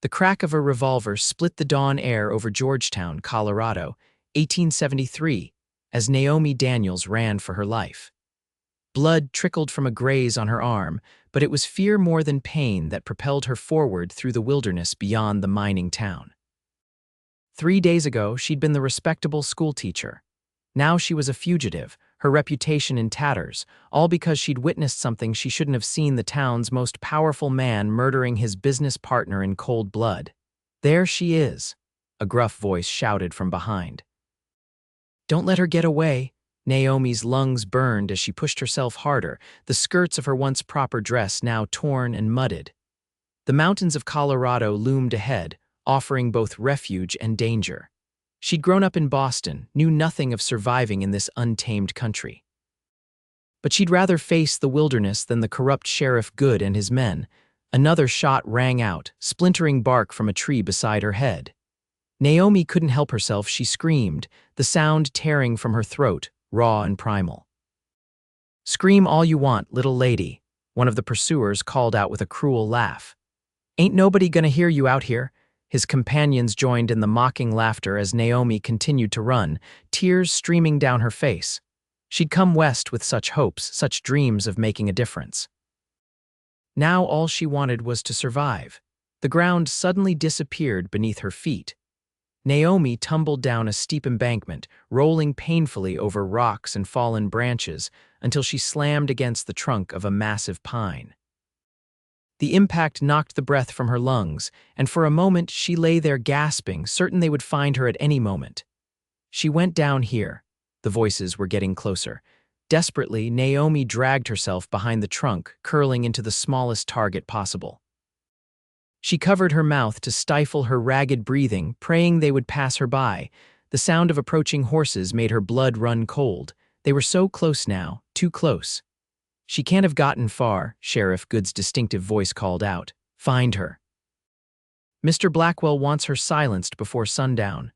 The crack of a revolver split the dawn air over Georgetown, Colorado, 1873, as Naomi Daniels ran for her life. Blood trickled from a graze on her arm, but it was fear more than pain that propelled her forward through the wilderness beyond the mining town. 3 days ago, she'd been the respectable schoolteacher. Now she was a fugitive, her reputation in tatters, all because she'd witnessed something she shouldn't have seen: the town's most powerful man murdering his business partner in cold blood. "There she is," a gruff voice shouted from behind. "Don't let her get away." Naomi's lungs burned as she pushed herself harder, the skirts of her once proper dress now torn and mudded. The mountains of Colorado loomed ahead, offering both refuge and danger. She'd grown up in Boston, knew nothing of surviving in this untamed country. But she'd rather face the wilderness than the corrupt Sheriff Good and his men. Another shot rang out, splintering bark from a tree beside her head. Naomi couldn't help herself. She screamed, the sound tearing from her throat, raw and primal. "Scream all you want, little lady," one of the pursuers called out with a cruel laugh. "Ain't nobody gonna hear you out here." His companions joined in the mocking laughter as Naomi continued to run, tears streaming down her face. She'd come west with such hopes, such dreams of making a difference. Now all she wanted was to survive. The ground suddenly disappeared beneath her feet. Naomi tumbled down a steep embankment, rolling painfully over rocks and fallen branches until she slammed against the trunk of a massive pine. The impact knocked the breath from her lungs, and for a moment she lay there gasping, certain they would find her at any moment. "She went down here." The voices were getting closer. Desperately, Naomi dragged herself behind the trunk, curling into the smallest target possible. She covered her mouth to stifle her ragged breathing, praying they would pass her by. The sound of approaching horses made her blood run cold. They were so close now, too close. "She can't have gotten far," Sheriff Good's distinctive voice called out. "Find her. Mr. Blackwell wants her silenced before sundown."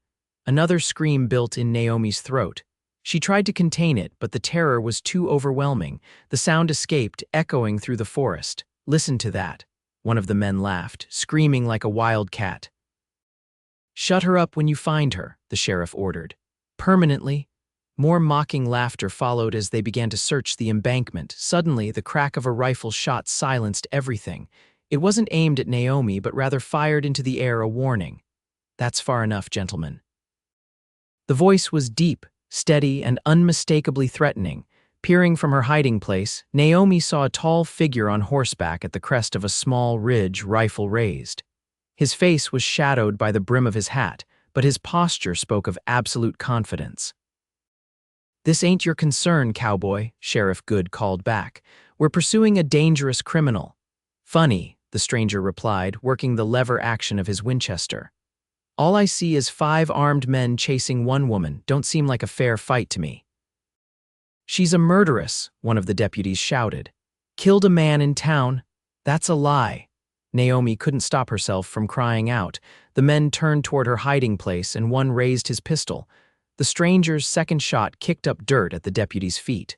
Another scream built in Naomi's throat. She tried to contain it, but the terror was too overwhelming. The sound escaped, echoing through the forest. "Listen to that," one of the men laughed, screaming like a wild cat. "Shut her up when you find her," the sheriff ordered. "Permanently." More mocking laughter followed as they began to search the embankment. Suddenly, the crack of a rifle shot silenced everything. It wasn't aimed at Naomi, but rather fired into the air, a warning. "That's far enough, gentlemen." The voice was deep, steady, and unmistakably threatening. Peering from her hiding place, Naomi saw a tall figure on horseback at the crest of a small ridge, rifle raised. His face was shadowed by the brim of his hat, but his posture spoke of absolute confidence. "This ain't your concern, Cowboy," Sheriff Good called back. "We're pursuing a dangerous criminal." "Funny," the stranger replied, working the lever action of his Winchester. "All I see is 5 armed men chasing one woman. Don't seem like a fair fight to me." "She's a murderess," one of the deputies shouted. "Killed a man in town." "That's a lie." Naomi couldn't stop herself from crying out. The men turned toward her hiding place, and one raised his pistol. The stranger's second shot kicked up dirt at the deputy's feet.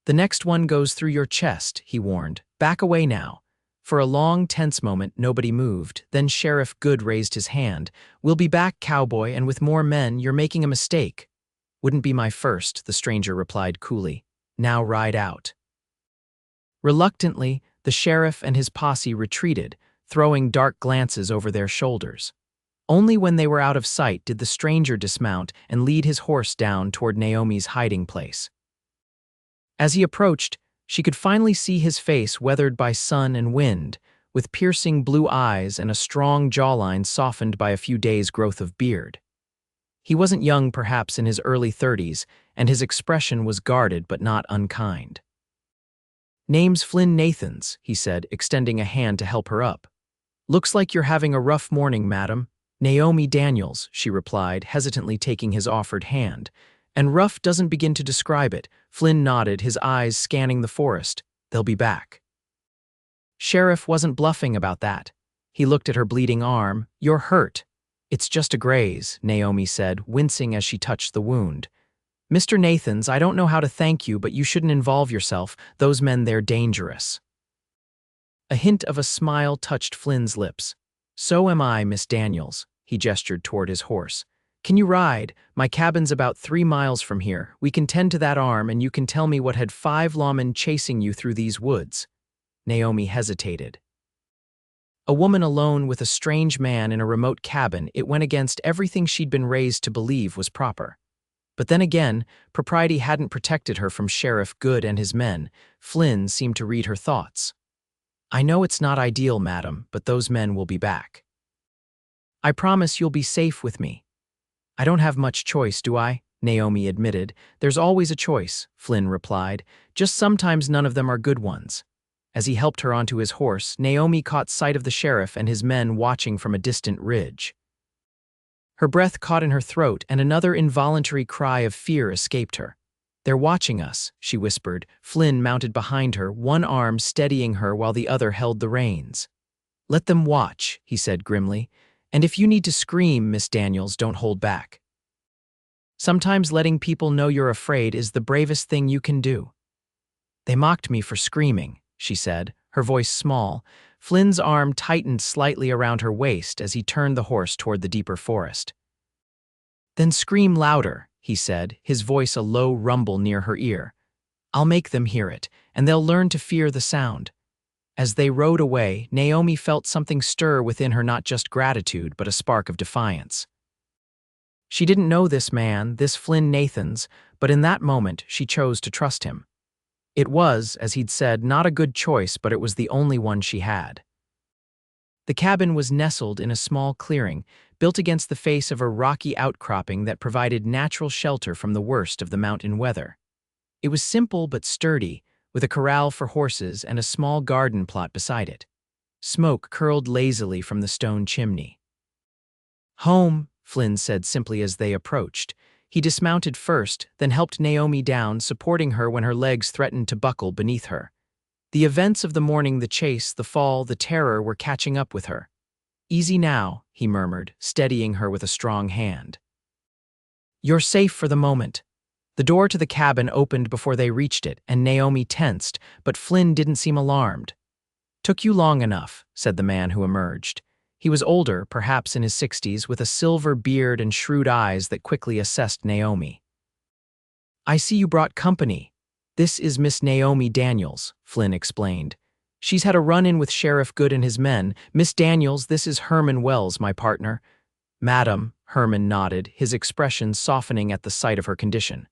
"The next one goes through your chest," he warned. "Back away now." For a long, tense moment, nobody moved. Then Sheriff Good raised his hand. "We'll be back, Cowboy, and with more men. You're making a mistake." "Wouldn't be my first," the stranger replied coolly. "Now ride out." Reluctantly, the sheriff and his posse retreated, throwing dark glances over their shoulders. Only when they were out of sight did the stranger dismount and lead his horse down toward Naomi's hiding place. As he approached, she could finally see his face weathered by sun and wind, with piercing blue eyes and a strong jawline softened by a few days' growth of beard. He wasn't young, perhaps in his early 30s, and his expression was guarded but not unkind. "Name's Flynn Nathans," he said, extending a hand to help her up. "Looks like you're having a rough morning, madam." "Naomi Daniels," she replied, hesitantly taking his offered hand. "And rough doesn't begin to describe it." Flynn nodded, his eyes scanning the forest. "They'll be back." Sheriff wasn't bluffing about that. He looked at her bleeding arm. "You're hurt." "It's just a graze," Naomi said, wincing as she touched the wound. "Mr. Nathans, I don't know how to thank you, but you shouldn't involve yourself. Those men, they're dangerous." A hint of a smile touched Flynn's lips. So am I, Miss Daniels. He gestured toward his horse. Can you ride? My cabin's about 3 miles from here. We can tend to that arm and you can tell me what had 5 lawmen chasing you through these woods. Naomi hesitated. A woman alone with a strange man in a remote cabin, it went against everything she'd been raised to believe was proper. But then again, propriety hadn't protected her from Sheriff Good and his men. Flynn seemed to read her thoughts. I know it's not ideal, madam, but those men will be back. I promise you'll be safe with me. I don't have much choice, do I? Naomi admitted. There's always a choice, Flynn replied. Just sometimes none of them are good ones. As he helped her onto his horse, Naomi caught sight of the sheriff and his men watching from a distant ridge. Her breath caught in her throat and another involuntary cry of fear escaped her. They're watching us, she whispered, Flynn mounted behind her, one arm steadying her while the other held the reins. Let them watch, he said grimly. And if you need to scream, Miss Daniels, don't hold back. Sometimes letting people know you're afraid is the bravest thing you can do. They mocked me for screaming, she said, her voice small. Flynn's arm tightened slightly around her waist as he turned the horse toward the deeper forest. Then scream louder, he said, his voice a low rumble near her ear. I'll make them hear it, and they'll learn to fear the sound. As they rode away, Naomi felt something stir within her, not just gratitude, but a spark of defiance. She didn't know this man, this Flynn Nathans, but in that moment she chose to trust him. It was, as he'd said, not a good choice, but it was the only one she had. The cabin was nestled in a small clearing, built against the face of a rocky outcropping that provided natural shelter from the worst of the mountain weather. It was simple but sturdy, with a corral for horses and a small garden plot beside it. Smoke curled lazily from the stone chimney. Home, Flynn said simply as they approached. He dismounted first, then helped Naomi down, supporting her when her legs threatened to buckle beneath her. The events of the morning, the chase, the fall, the terror were catching up with her. Easy now, he murmured, steadying her with a strong hand. You're safe for the moment. The door to the cabin opened before they reached it, and Naomi tensed, but Flynn didn't seem alarmed. Took you long enough, said the man who emerged. He was older, perhaps in his 60s, with a silver beard and shrewd eyes that quickly assessed Naomi. I see you brought company. This is Miss Naomi Daniels, Flynn explained. She's had a run-in with Sheriff Good and his men. Miss Daniels, this is Herman Wells, my partner. Madam, Herman nodded, his expression softening at the sight of her condition.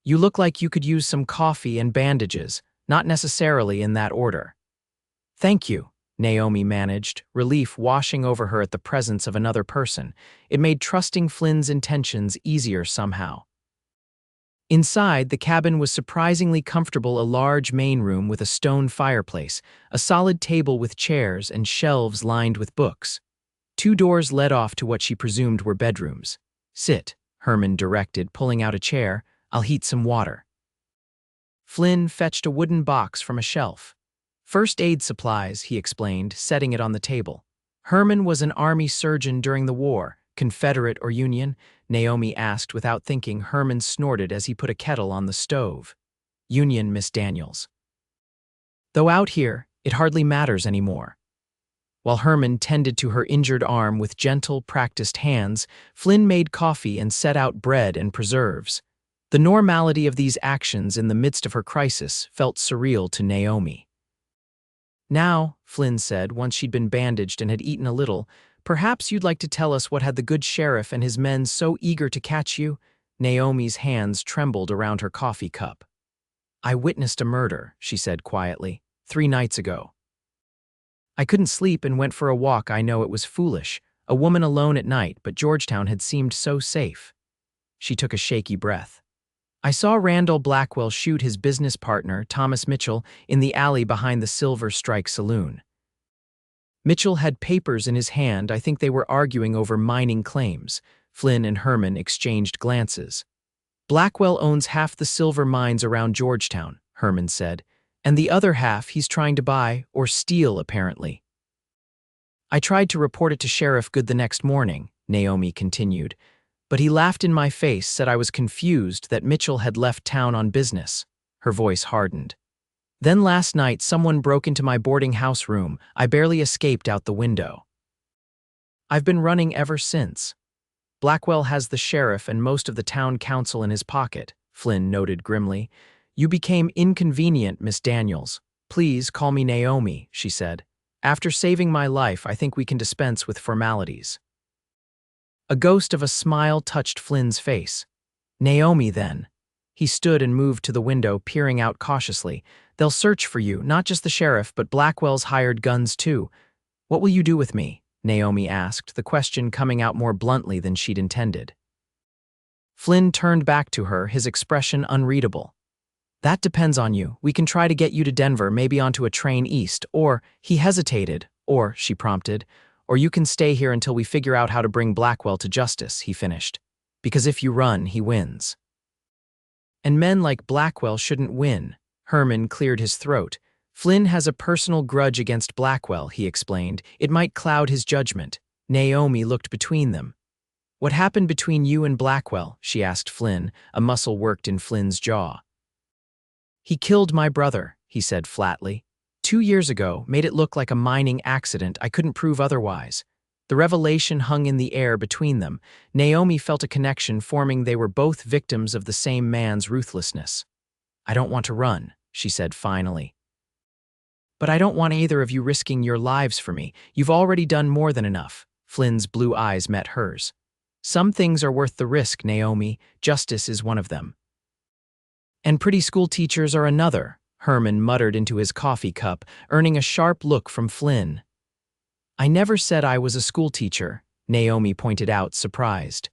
You look like you could use some coffee and bandages, not necessarily in that order. Thank you, Naomi managed, relief washing over her at the presence of another person. It made trusting Flynn's intentions easier somehow. Inside, the cabin was surprisingly comfortable, a large main room with a stone fireplace, a solid table with chairs and shelves lined with books. 2 doors led off to what she presumed were bedrooms. Sit, Herman directed, pulling out a chair. I'll heat some water. Flynn fetched a wooden box from a shelf. First aid supplies, he explained, setting it on the table. Herman was an army surgeon during the war, Confederate or Union? Naomi asked without thinking. Herman snorted as he put a kettle on the stove. Union, Miss Daniels. Though out here, it hardly matters anymore. While Herman tended to her injured arm with gentle, practiced hands, Flynn made coffee and set out bread and preserves. The normality of these actions in the midst of her crisis felt surreal to Naomi. Now, Flynn said, once she'd been bandaged and had eaten a little, perhaps you'd like to tell us what had the good sheriff and his men so eager to catch you? Naomi's hands trembled around her coffee cup. I witnessed a murder, she said quietly, 3 nights ago. I couldn't sleep and went for a walk. I know it was foolish, a woman alone at night, but Georgetown had seemed so safe. She took a shaky breath. I saw Randall Blackwell shoot his business partner, Thomas Mitchell, in the alley behind the Silver Strike Saloon. Mitchell had papers in his hand. I think they were arguing over mining claims. Flynn and Herman exchanged glances. Blackwell owns half the silver mines around Georgetown, Herman said, and the other half he's trying to buy or steal, apparently. I tried to report it to Sheriff Good the next morning, Naomi continued, but he laughed in my face, said I was confused that Mitchell had left town on business. Her voice hardened. Then last night someone broke into my boarding house room. I barely escaped out the window. I've been running ever since. Blackwell has the sheriff and most of the town council in his pocket, Flynn noted grimly. You became inconvenient, Miss Daniels. Please call me Naomi, she said. After saving my life, I think we can dispense with formalities. A ghost of a smile touched Flynn's face. Naomi, then. He stood and moved to the window, peering out cautiously. They'll search for you, not just the sheriff, but Blackwell's hired guns too. What will you do with me? Naomi asked, the question coming out more bluntly than she'd intended. Flynn turned back to her, his expression unreadable. That depends on you. We can try to get you to Denver, maybe onto a train east, or, he hesitated, or, she prompted, or you can stay here until we figure out how to bring Blackwell to justice, he finished. Because if you run, he wins. And men like Blackwell shouldn't win. Herman cleared his throat. Flynn has a personal grudge against Blackwell, he explained. It might cloud his judgment. Naomi looked between them. What happened between you and Blackwell? She asked Flynn, a muscle worked in Flynn's jaw. He killed my brother, he said flatly. 2 years ago, made it look like a mining accident. I couldn't prove otherwise. The revelation hung in the air between them. Naomi felt a connection forming. They were both victims of the same man's ruthlessness. I don't want to run, she said finally. But I don't want either of you risking your lives for me. You've already done more than enough. Flynn's blue eyes met hers. Some things are worth the risk, Naomi. Justice is one of them. And pretty school teachers are another, Herman muttered into his coffee cup, earning a sharp look from Flynn. I never said I was a schoolteacher, Naomi pointed out, surprised.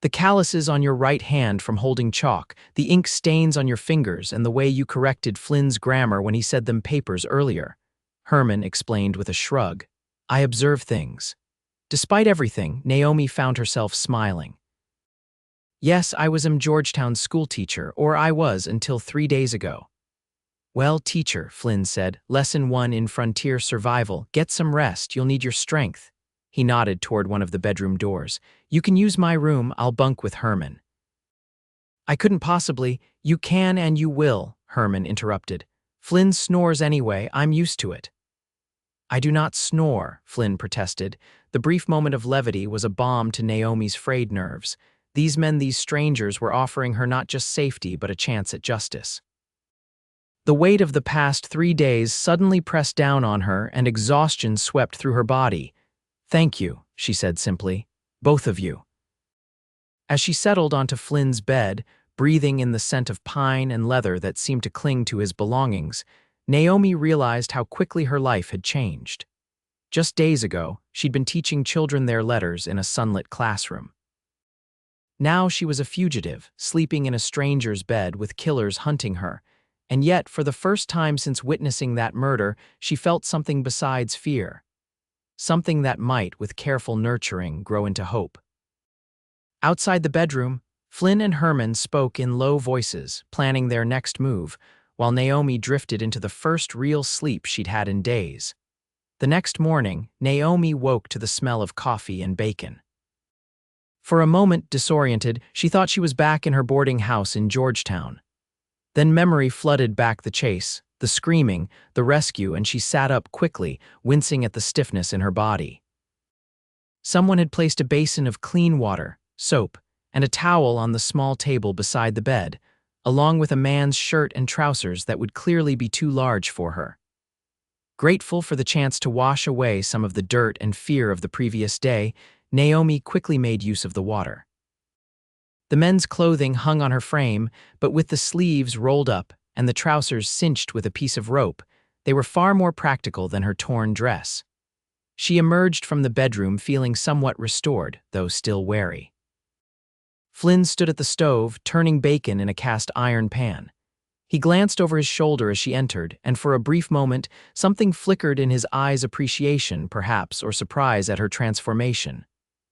The calluses on your right hand from holding chalk, the ink stains on your fingers, and the way you corrected Flynn's grammar when he said them papers earlier, Herman explained with a shrug. I observe things. Despite everything, Naomi found herself smiling. Yes, I was Georgetown's schoolteacher, or I was until 3 days ago. Well, teacher, Flynn said, Lesson 1 in Frontier Survival, get some rest, you'll need your strength. He nodded toward one of the bedroom doors. You can use my room, I'll bunk with Herman. I couldn't possibly. You can and you will, Herman interrupted. Flynn snores anyway, I'm used to it. I do not snore, Flynn protested. The brief moment of levity was a balm to Naomi's frayed nerves. These men, these strangers, were offering her not just safety but a chance at justice. The weight of the past 3 days suddenly pressed down on her and exhaustion swept through her body. Thank you, she said simply. Both of you. As she settled onto Flynn's bed, breathing in the scent of pine and leather that seemed to cling to his belongings, Naomi realized how quickly her life had changed. Just days ago, she'd been teaching children their letters in a sunlit classroom. Now she was a fugitive, sleeping in a stranger's bed with killers hunting her, and yet, for the first time since witnessing that murder, she felt something besides fear. Something that might, with careful nurturing, grow into hope. Outside the bedroom, Flynn and Herman spoke in low voices, planning their next move, while Naomi drifted into the first real sleep she'd had in days. The next morning, Naomi woke to the smell of coffee and bacon. For a moment, disoriented, she thought she was back in her boarding house in Georgetown. Then memory flooded back the chase, the screaming, the rescue, and she sat up quickly, wincing at the stiffness in her body. Someone had placed a basin of clean water, soap, and a towel on the small table beside the bed, along with a man's shirt and trousers that would clearly be too large for her. Grateful for the chance to wash away some of the dirt and fear of the previous day, Naomi quickly made use of the water. The men's clothing hung on her frame, but with the sleeves rolled up and the trousers cinched with a piece of rope, they were far more practical than her torn dress. She emerged from the bedroom feeling somewhat restored, though still wary. Flynn stood at the stove, turning bacon in a cast iron pan. He glanced over his shoulder as she entered, and for a brief moment, something flickered in his eyes, appreciation, perhaps, or surprise at her transformation.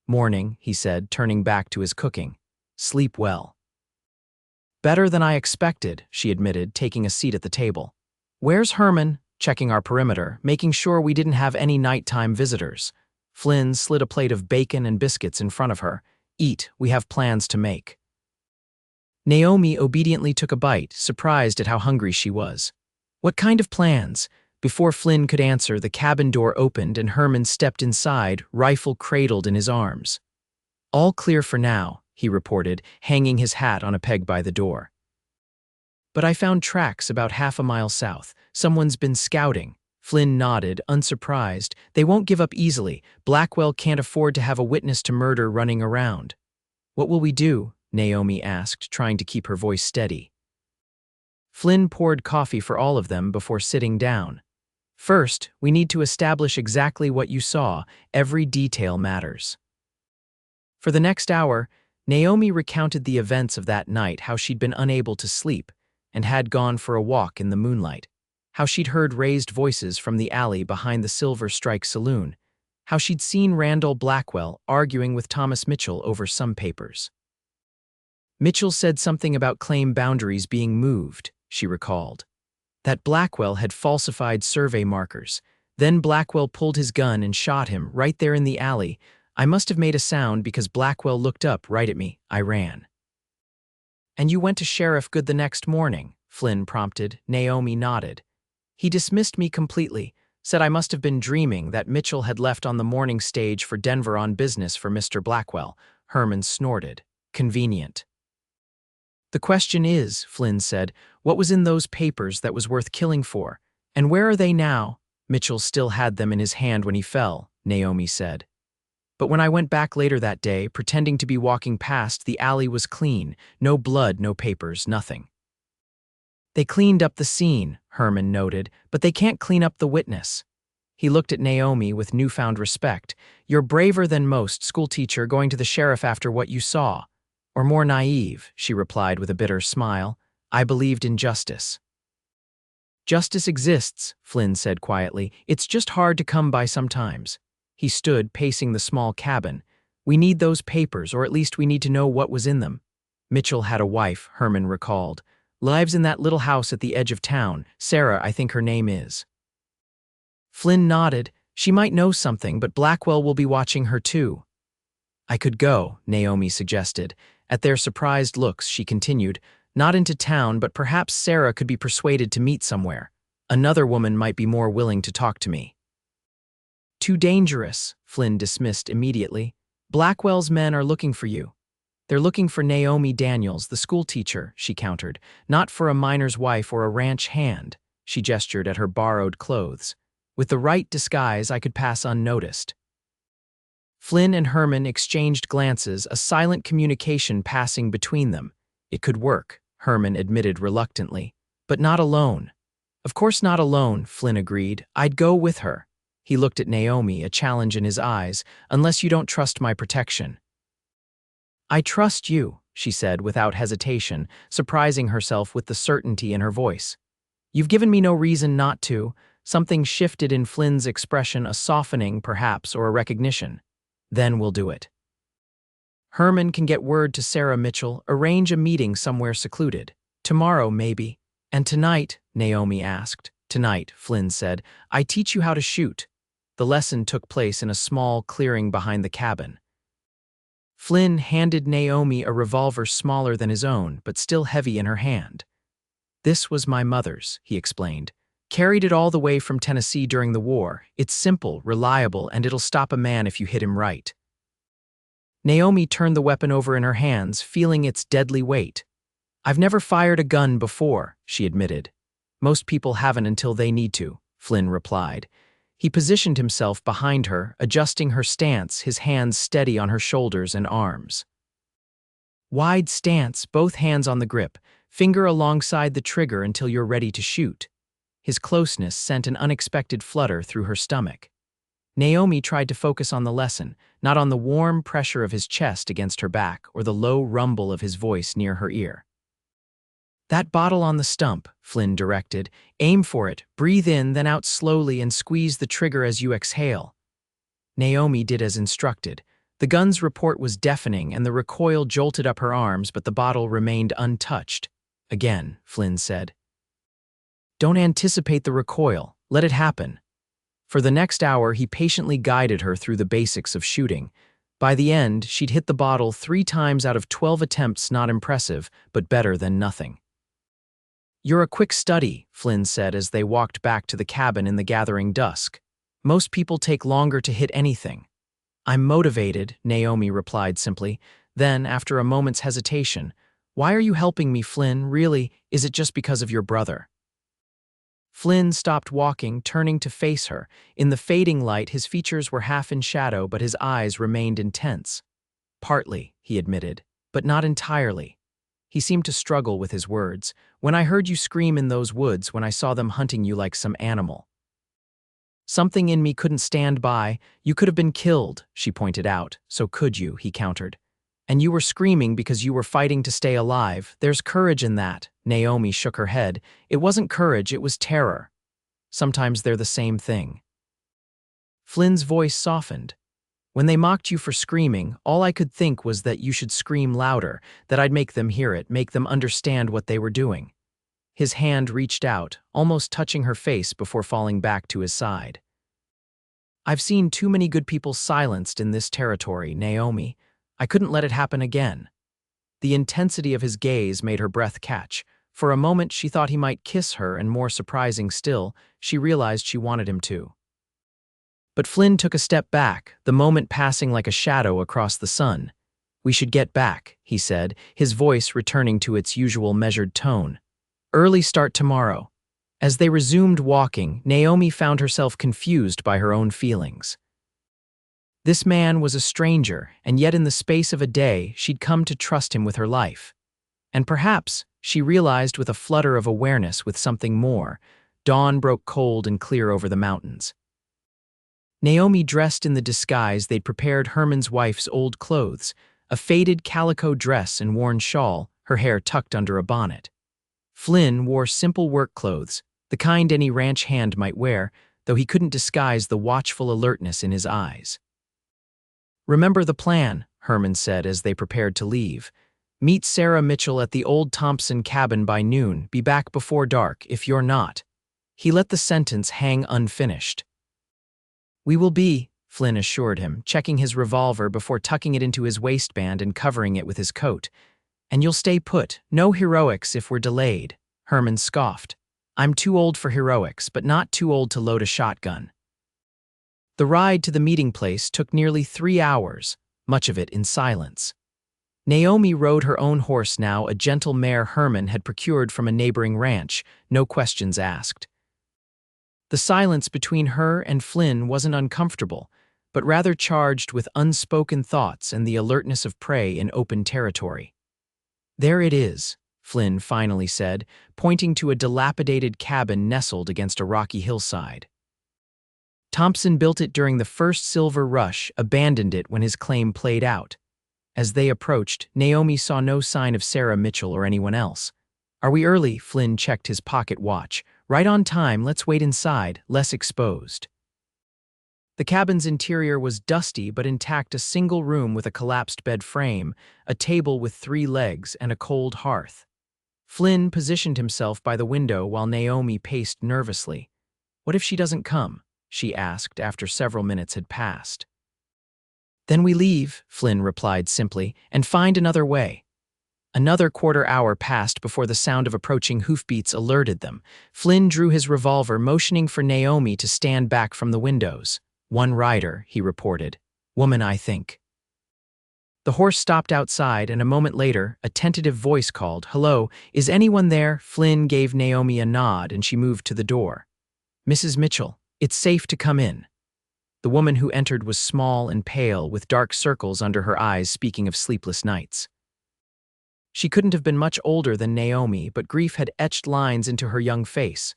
Morning, he said, turning back to his cooking. Sleep well. Better than I expected, she admitted, taking a seat at the table. Where's Herman? Checking our perimeter, making sure we didn't have any nighttime visitors. Flynn slid a plate of bacon and biscuits in front of her. Eat, we have plans to make. Naomi obediently took a bite, surprised at how hungry she was. What kind of plans? Before Flynn could answer, the cabin door opened and Herman stepped inside, rifle cradled in his arms. "All clear for now," he reported, hanging his hat on a peg by the door. "But I found tracks about half a mile south. Someone's been scouting." Flynn nodded, unsurprised. "They won't give up easily. Blackwell can't afford to have a witness to murder running around." "What will we do?" Naomi asked, trying to keep her voice steady. Flynn poured coffee for all of them before sitting down. "First, we need to establish exactly what you saw. Every detail matters." For the next hour, Naomi recounted the events of that night, how she'd been unable to sleep and had gone for a walk in the moonlight, how she'd heard raised voices from the alley behind the Silver Strike Saloon, how she'd seen Randall Blackwell arguing with Thomas Mitchell over some papers. Mitchell said something about claim boundaries being moved, she recalled. That Blackwell had falsified survey markers. Then Blackwell pulled his gun and shot him right there in the alley. I must have made a sound because Blackwell looked up right at me. I ran. "And you went to Sheriff Good the next morning?" Flynn prompted. Naomi nodded. "He dismissed me completely, said I must have been dreaming, that Mitchell had left on the morning stage for Denver on business for Mr. Blackwell." Herman snorted. "Convenient." "The question is," Flynn said, "what was in those papers that was worth killing for? And where are they now?" "Mitchell still had them in his hand when he fell," Naomi said. "But when I went back later that day, pretending to be walking past, the alley was clean. No blood, no papers, nothing." "They cleaned up the scene," Herman noted, "but they can't clean up the witness." He looked at Naomi with newfound respect. "You're braver than most, schoolteacher, going to the sheriff after what you saw." "Or more naive," she replied with a bitter smile. "I believed in justice." "Justice exists," Flynn said quietly. "It's just hard to come by sometimes." He stood, pacing the small cabin. "We need those papers, or at least we need to know what was in them." "Mitchell had a wife," Herman recalled. "Lives in that little house at the edge of town. Sarah, I think her name is." Flynn nodded. "She might know something, but Blackwell will be watching her too." "I could go," Naomi suggested. At their surprised looks, she continued, "Not into town, but perhaps Sarah could be persuaded to meet somewhere. Another woman might be more willing to talk to me." "Too dangerous," Flynn dismissed immediately. "Blackwell's men are looking for you." "They're looking for Naomi Daniels, the schoolteacher," she countered. "Not for a miner's wife or a ranch hand." She gestured at her borrowed clothes. "With the right disguise, I could pass unnoticed." Flynn and Herman exchanged glances, a silent communication passing between them. "It could work," Herman admitted reluctantly. "But not alone." "Of course not alone," Flynn agreed. "I'd go with her." He looked at Naomi, a challenge in his eyes. "Unless you don't trust my protection." "I trust you," she said without hesitation, surprising herself with the certainty in her voice. "You've given me no reason not to." Something shifted in Flynn's expression, a softening, perhaps, or a recognition. "Then we'll do it." "Herman can get word to Sarah Mitchell, arrange a meeting somewhere secluded. Tomorrow, maybe." "And tonight?" Naomi asked. "Tonight," Flynn said, "I teach you how to shoot." The lesson took place in a small clearing behind the cabin. Flynn handed Naomi a revolver smaller than his own, but still heavy in her hand. "This was my mother's," he explained. "Carried it all the way from Tennessee during the war. It's simple, reliable, and it'll stop a man if you hit him right." Naomi turned the weapon over in her hands, feeling its deadly weight. "I've never fired a gun before," she admitted. "Most people haven't until they need to," Flynn replied. He positioned himself behind her, adjusting her stance, his hands steady on her shoulders and arms. Wide stance, both hands on the grip, finger alongside the trigger until you're ready to shoot. His closeness sent an unexpected flutter through her stomach. Naomi tried to focus on the lesson, not on the warm pressure of his chest against her back or the low rumble of his voice near her ear. "That bottle on the stump," Flynn directed. "Aim for it, breathe in, then out slowly and squeeze the trigger as you exhale." Naomi did as instructed. The gun's report was deafening and the recoil jolted up her arms, but the bottle remained untouched. "Again," Flynn said. "Don't anticipate the recoil. Let it happen." For the next hour, he patiently guided her through the basics of shooting. By the end, she'd hit the bottle 3 times out of 12 attempts, not impressive, but better than nothing. You're a quick study, Flynn said as they walked back to the cabin in the gathering dusk. Most people take longer to hit anything. I'm motivated, Naomi replied simply. Then, after a moment's hesitation, why are you helping me, Flynn? Really, is it just because of your brother? Flynn stopped walking, turning to face her. In the fading light, his features were half in shadow, but his eyes remained intense. Partly, he admitted, but not entirely. He seemed to struggle with his words. When I heard you scream in those woods, when I saw them hunting you like some animal. Something in me couldn't stand by. You could have been killed, she pointed out. So could you, he countered. And you were screaming because you were fighting to stay alive. There's courage in that. Naomi shook her head. It wasn't courage, it was terror. Sometimes they're the same thing. Flynn's voice softened. When they mocked you for screaming, all I could think was that you should scream louder, that I'd make them hear it, make them understand what they were doing. His hand reached out, almost touching her face before falling back to his side. I've seen too many good people silenced in this territory, Naomi. I couldn't let it happen again. The intensity of his gaze made her breath catch. For a moment she thought he might kiss her, and more surprising still, she realized she wanted him to. But Flynn took a step back, the moment passing like a shadow across the sun. We should get back, he said, his voice returning to its usual measured tone. Early start tomorrow. As they resumed walking, Naomi found herself confused by her own feelings. This man was a stranger, and yet in the space of a day, she'd come to trust him with her life. And perhaps, she realized with a flutter of awareness with something more, dawn broke cold and clear over the mountains. Naomi dressed in the disguise they'd prepared Herman's wife's old clothes, a faded calico dress and worn shawl, her hair tucked under a bonnet. Flynn wore simple work clothes, the kind any ranch hand might wear, though he couldn't disguise the watchful alertness in his eyes. Remember the plan, Herman said as they prepared to leave. Meet Sarah Mitchell at the old Thompson cabin by noon, be back before dark if you're not. He let the sentence hang unfinished. We will be, Flynn assured him, checking his revolver before tucking it into his waistband and covering it with his coat. And you'll stay put, no heroics if we're delayed, Herman scoffed. I'm too old for heroics, but not too old to load a shotgun. The ride to the meeting place took nearly 3 hours, much of it in silence. Naomi rode her own horse now, a gentle mare Herman had procured from a neighboring ranch, no questions asked. The silence between her and Flynn wasn't uncomfortable, but rather charged with unspoken thoughts and the alertness of prey in open territory. There it is, Flynn finally said, pointing to a dilapidated cabin nestled against a rocky hillside. Thompson built it during the first silver rush, abandoned it when his claim played out. As they approached, Naomi saw no sign of Sarah Mitchell or anyone else. Are we early? Flynn checked his pocket watch. Right on time, let's wait inside, less exposed. The cabin's interior was dusty but intact, a single room with a collapsed bed frame, a table with 3 legs, and a cold hearth. Flynn positioned himself by the window while Naomi paced nervously. What if she doesn't come? She asked after several minutes had passed. Then we leave, Flynn replied simply, and find another way. Another quarter hour passed before the sound of approaching hoofbeats alerted them. Flynn drew his revolver, motioning for Naomi to stand back from the windows. One rider, he reported. Woman, I think. The horse stopped outside, and a moment later, a tentative voice called, Hello, is anyone there? Flynn gave Naomi a nod, and she moved to the door. Mrs. Mitchell, it's safe to come in. The woman who entered was small and pale, with dark circles under her eyes, speaking of sleepless nights. She couldn't have been much older than Naomi, but grief had etched lines into her young face.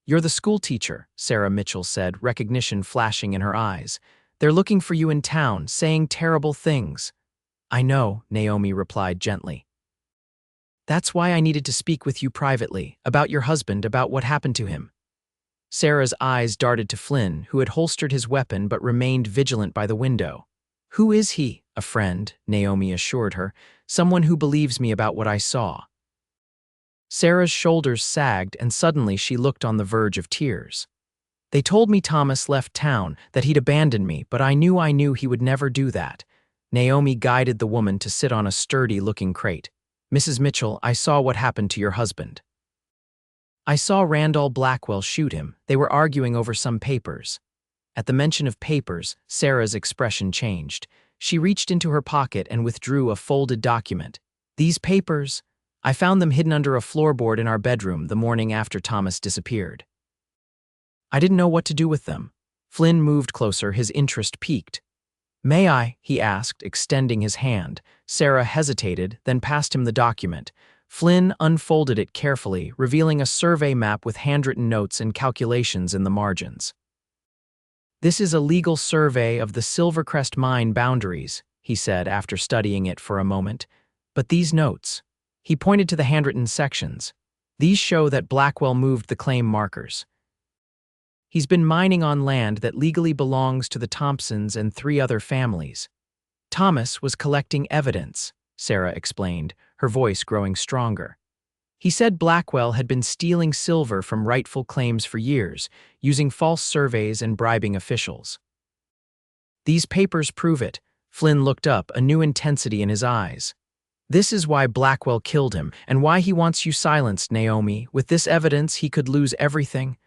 You're the schoolteacher, Sarah Mitchell said, recognition flashing in her eyes. They're looking for you in town, saying terrible things. I know, Naomi replied gently. That's why I needed to speak with you privately, about your husband, about what happened to him. Sarah's eyes darted to Flynn, who had holstered his weapon but remained vigilant by the window. Who is he? A friend, Naomi assured her. Someone who believes me about what I saw. Sarah's shoulders sagged, and suddenly she looked on the verge of tears. They told me Thomas left town, that he'd abandoned me, but I knew he would never do that. Naomi guided the woman to sit on a sturdy-looking crate. Mrs. Mitchell, I saw what happened to your husband. I saw Randall Blackwell shoot him. They were arguing over some papers. At the mention of papers, Sarah's expression changed. She reached into her pocket and withdrew a folded document. These papers, I found them hidden under a floorboard in our bedroom the morning after Thomas disappeared. I didn't know what to do with them. Flynn moved closer, his interest piqued. May I? He asked, extending his hand. Sarah hesitated, then passed him the document. Flynn unfolded it carefully, revealing a survey map with handwritten notes and calculations in the margins. This is a legal survey of the Silvercrest mine boundaries, he said after studying it for a moment. But these notes, he pointed to the handwritten sections. These show that Blackwell moved the claim markers. He's been mining on land that legally belongs to the Thompsons and 3 other families. Thomas was collecting evidence, Sarah explained, her voice growing stronger. He said Blackwell had been stealing silver from rightful claims for years, using false surveys and bribing officials. These papers prove it. Flynn looked up, a new intensity in his eyes. This is why Blackwell killed him, and why he wants you silenced, Naomi. With this evidence, he could lose everything.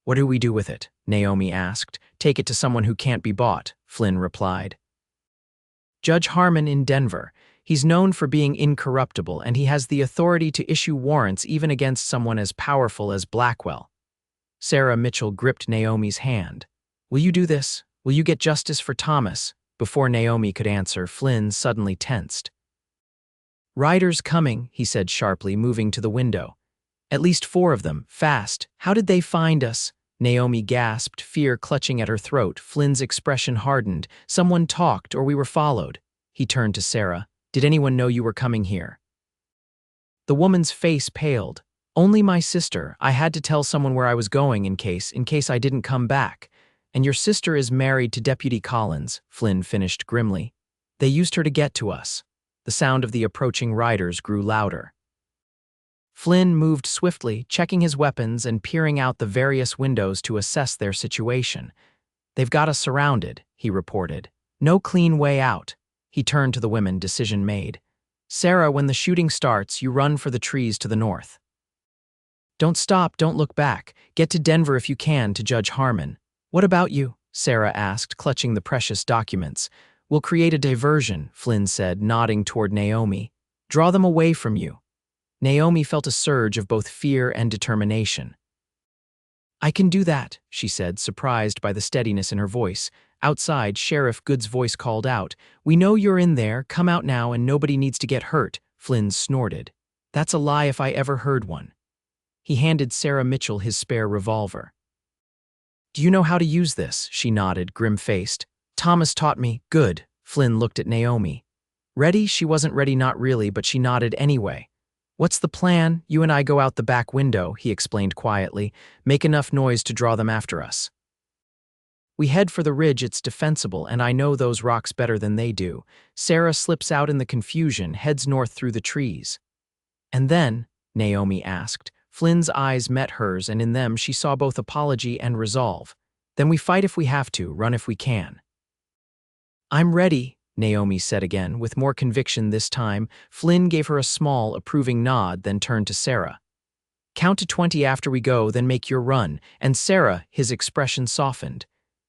What do we do with it? Naomi asked. Take it to someone who can't be bought, Flynn replied. Judge Harmon in Denver. He's known for being incorruptible, and he has the authority to issue warrants even against someone as powerful as Blackwell. Sarah Mitchell gripped Naomi's hand. Will you do this? Will you get justice for Thomas? Before Naomi could answer, Flynn suddenly tensed. Riders coming, he said sharply, moving to the window. At least 4 of them, fast. How did they find us? Naomi gasped, fear clutching at her throat. Flynn's expression hardened. Someone talked, or we were followed. He turned to Sarah. Did anyone know you were coming here? The woman's face paled. Only my sister. I had to tell someone where I was going in case I didn't come back. And your sister is married to Deputy Collins, Flynn finished grimly. They used her to get to us. The sound of the approaching riders grew louder. Flynn moved swiftly, checking his weapons and peering out the various windows to assess their situation. They've got us surrounded, he reported. No clean way out. He turned to the women, decision made. Sarah, when the shooting starts, you run for the trees to the north. Don't stop, don't look back. Get to Denver if you can, to Judge Harmon. What about you? Sarah asked, clutching the precious documents. We'll create a diversion, Flynn said, nodding toward Naomi. Draw them away from you. Naomi felt a surge of both fear and determination. I can do that, she said, surprised by the steadiness in her voice. Outside, Sheriff Good's voice called out. We know you're in there, come out now and nobody needs to get hurt, Flynn snorted. That's a lie if I ever heard one. He handed Sarah Mitchell his spare revolver. Do you know how to use this? She nodded, grim-faced. Thomas taught me. Good. Flynn looked at Naomi. Ready? She wasn't ready, not really, but she nodded anyway. What's the plan? You and I go out the back window, he explained quietly. Make enough noise to draw them after us. We head for the ridge, it's defensible, and I know those rocks better than they do. Sarah slips out in the confusion, heads north through the trees. And then, Naomi asked. Flynn's eyes met hers, and in them she saw both apology and resolve. Then we fight if we have to, run if we can. I'm ready, Naomi said again, with more conviction this time. Flynn gave her a small, approving nod, then turned to Sarah. Count to 20 after we go, then make your run. And Sarah, his expression softened.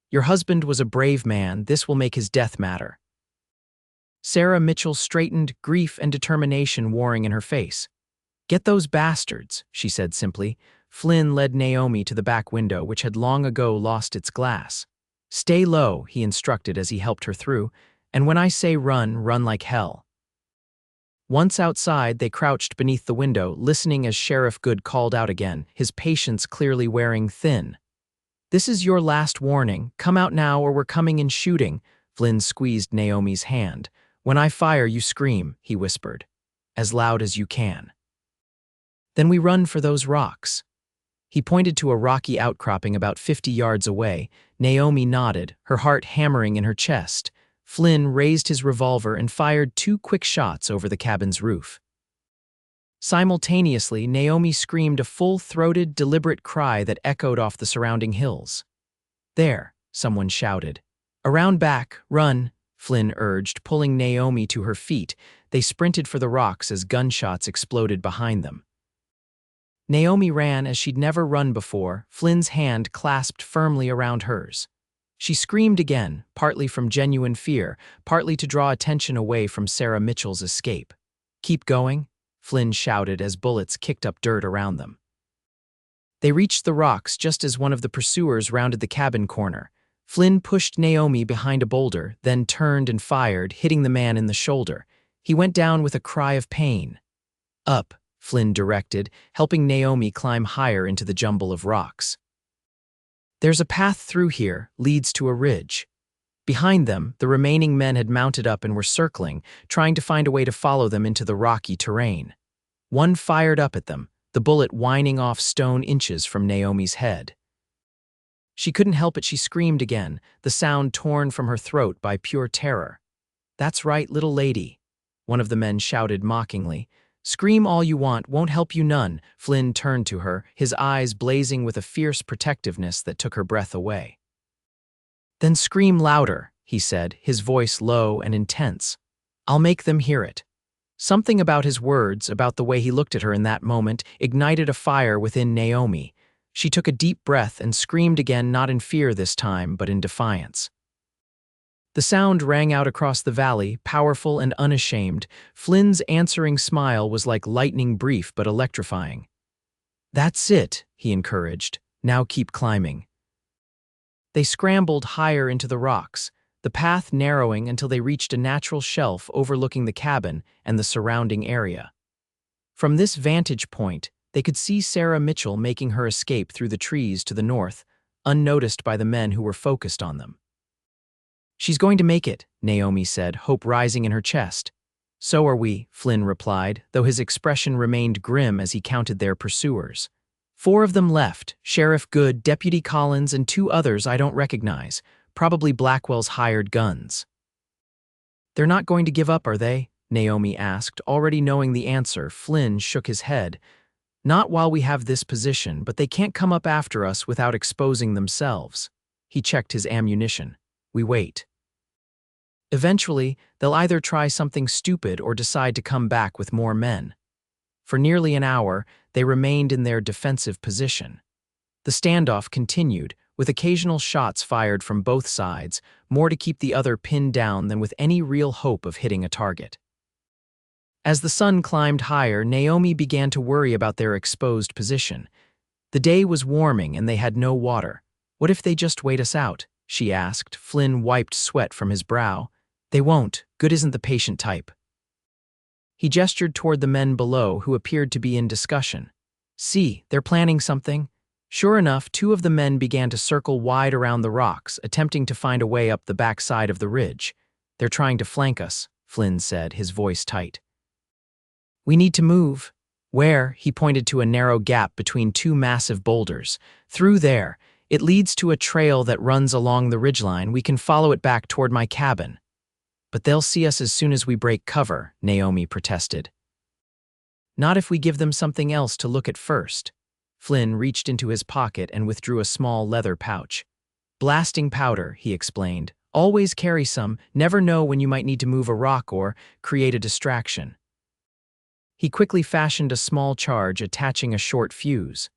Your husband was a brave man, this will make his death matter. Sarah Mitchell straightened, grief and determination warring in her face. Get those bastards, she said simply. Flynn led Naomi to the back window, which had long ago lost its glass. Stay low, he instructed as he helped her through, and when I say run, run like hell. Once outside, they crouched beneath the window, listening as Sheriff Good called out again, his patience clearly wearing thin. This is your last warning. Come out now or we're coming in shooting. Flynn squeezed Naomi's hand. When I fire, you scream, he whispered. As loud as you can. Then we run for those rocks. He pointed to a rocky outcropping about 50 yards away. Naomi nodded, her heart hammering in her chest. Flynn raised his revolver and fired 2 quick shots over the cabin's roof. Simultaneously, Naomi screamed a full-throated, deliberate cry that echoed off the surrounding hills. There, someone shouted. Around back, run, Flynn urged, pulling Naomi to her feet. They sprinted for the rocks as gunshots exploded behind them. Naomi ran as she'd never run before, Flynn's hand clasped firmly around hers. She screamed again, partly from genuine fear, partly to draw attention away from Sarah Mitchell's escape. "Keep going," Flynn shouted as bullets kicked up dirt around them. They reached the rocks just as one of the pursuers rounded the cabin corner. Flynn pushed Naomi behind a boulder, then turned and fired, hitting the man in the shoulder. He went down with a cry of pain. "Up," Flynn directed, helping Naomi climb higher into the jumble of rocks. "There's a path through here, leads to a ridge." Behind them, the remaining men had mounted up and were circling, trying to find a way to follow them into the rocky terrain. One fired up at them, the bullet whining off stone inches from Naomi's head. She couldn't help it, she screamed again, the sound torn from her throat by pure terror. "That's right, little lady," one of the men shouted mockingly. "Scream all you want, won't help you none." Flynn turned to her, his eyes blazing with a fierce protectiveness that took her breath away. "Then scream louder," he said, his voice low and intense. "I'll make them hear it." Something about his words, about the way he looked at her in that moment, ignited a fire within Naomi. She took a deep breath and screamed again, not in fear this time, but in defiance. The sound rang out across the valley, powerful and unashamed. Flynn's answering smile was like lightning, brief but electrifying. "That's it," he encouraged. "Now keep climbing." They scrambled higher into the rocks, the path narrowing until they reached a natural shelf overlooking the cabin and the surrounding area. From this vantage point, they could see Sarah Mitchell making her escape through the trees to the north, unnoticed by the men who were focused on them. "She's going to make it," Naomi said, hope rising in her chest. "So are we," Flynn replied, though his expression remained grim as he counted their pursuers. 4 of them left, Sheriff Good, Deputy Collins, and 2 others I don't recognize, probably Blackwell's hired guns. "They're not going to give up, are they?" Naomi asked, already knowing the answer. Flynn shook his head. "Not while we have this position, but they can't come up after us without exposing themselves." He checked his ammunition. "We wait. Eventually, they'll either try something stupid or decide to come back with more men." For nearly an hour, they remained in their defensive position. The standoff continued, with occasional shots fired from both sides, more to keep the other pinned down than with any real hope of hitting a target. As the sun climbed higher, Naomi began to worry about their exposed position. The day was warming and they had no water. "What if they just wait us out?" she asked. Flynn wiped sweat from his brow. "They won't. Good isn't the patient type." He gestured toward the men below, who appeared to be in discussion. "See, they're planning something." Sure enough, 2 of the men began to circle wide around the rocks, attempting to find a way up the back side of the ridge. "They're trying to flank us," Flynn said, his voice tight. "We need to move." "Where?" He pointed to a narrow gap between 2 massive boulders. "Through there. It leads to a trail that runs along the ridgeline. We can follow it back toward my cabin." "But they'll see us as soon as we break cover," Naomi protested. "Not if we give them something else to look at first." Flynn reached into his pocket and withdrew a small leather pouch. "Blasting powder," he explained. "Always carry some, never know when you might need to move a rock or create a distraction." He quickly fashioned a small charge, attaching a short fuse.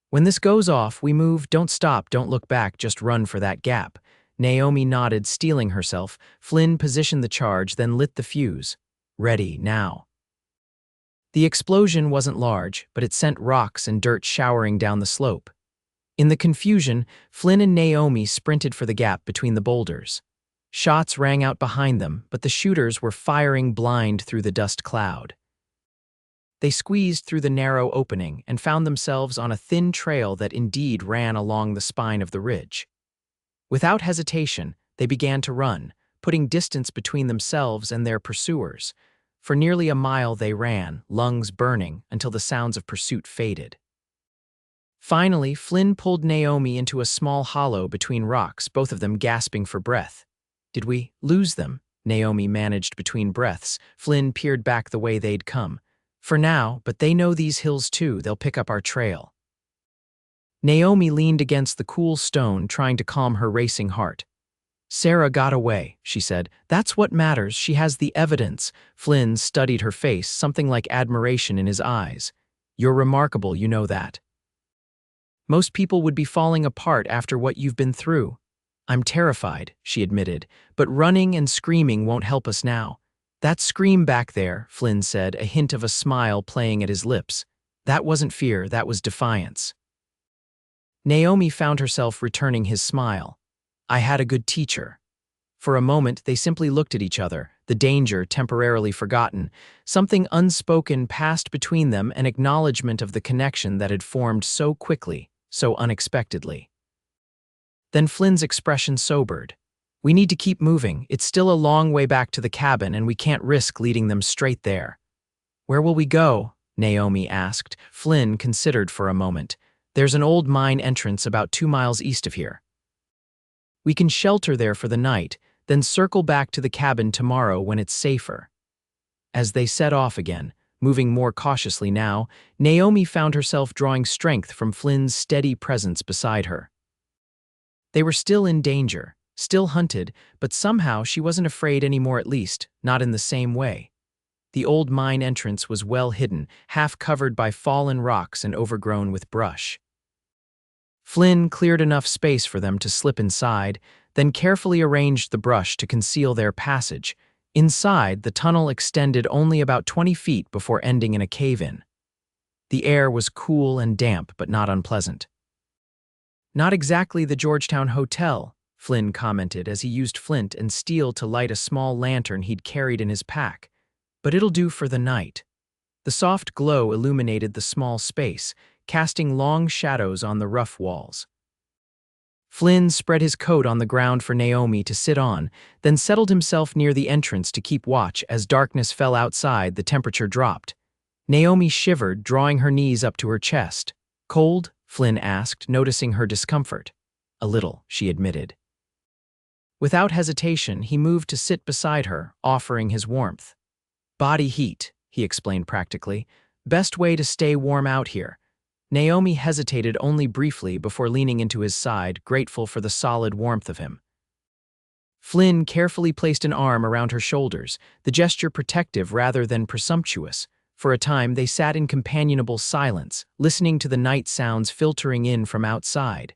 "When this goes off, we move, don't stop, don't look back, just run for that gap." Naomi nodded, steeling herself. Flynn positioned the charge, then lit the fuse. "Ready, now." The explosion wasn't large, but it sent rocks and dirt showering down the slope. In the confusion, Flynn and Naomi sprinted for the gap between the boulders. Shots rang out behind them, but the shooters were firing blind through the dust cloud. They squeezed through the narrow opening and found themselves on a thin trail that indeed ran along the spine of the ridge. Without hesitation, they began to run, putting distance between themselves and their pursuers. For nearly a mile they ran, lungs burning, until the sounds of pursuit faded. Finally, Flynn pulled Naomi into a small hollow between rocks, both of them gasping for breath. "Did we lose them?" Naomi managed between breaths. Flynn peered back the way they'd come. "For now, but they know these hills too. They'll pick up our trail." Naomi leaned against the cool stone, trying to calm her racing heart. "Sarah got away," she said. "That's what matters. She has the evidence." Flynn studied her face, something like admiration in his eyes. You're remarkable, you know that. Most people would be falling apart after what you've been through. I'm terrified, she admitted, but running and screaming won't help us now. That scream back there, Flynn said, a hint of a smile playing at his lips. That wasn't fear, that was defiance. Naomi found herself returning his smile. I had a good teacher. For a moment, they simply looked at each other, the danger temporarily forgotten. Something unspoken passed between them, an acknowledgement of the connection that had formed so quickly, so unexpectedly. Then Flynn's expression sobered. We need to keep moving. It's still a long way back to the cabin, and we can't risk leading them straight there. Where will we go? Naomi asked. Flynn considered for a moment. There's an old mine entrance about 2 miles east of here. We can shelter there for the night, then circle back to the cabin tomorrow when it's safer. As they set off again, moving more cautiously now, Naomi found herself drawing strength from Flynn's steady presence beside her. They were still in danger, still hunted, but somehow she wasn't afraid anymore, at least, not in the same way. The old mine entrance was well hidden, half covered by fallen rocks and overgrown with brush. Flynn cleared enough space for them to slip inside, then carefully arranged the brush to conceal their passage. Inside, the tunnel extended only about 20 feet before ending in a cave-in. The air was cool and damp, but not unpleasant. Not exactly the Georgetown Hotel, Flynn commented as he used flint and steel to light a small lantern he'd carried in his pack. But it'll do for the night. The soft glow illuminated the small space, casting long shadows on the rough walls. Flynn spread his coat on the ground for Naomi to sit on, then settled himself near the entrance to keep watch. As darkness fell outside, the temperature dropped. Naomi shivered, drawing her knees up to her chest. Cold? Flynn asked, noticing her discomfort. A little, she admitted. Without hesitation, he moved to sit beside her, offering his warmth. Body heat, he explained practically. Best way to stay warm out here. Naomi hesitated only briefly before leaning into his side, grateful for the solid warmth of him. Flynn carefully placed an arm around her shoulders, the gesture protective rather than presumptuous. For a time, they sat in companionable silence, listening to the night sounds filtering in from outside.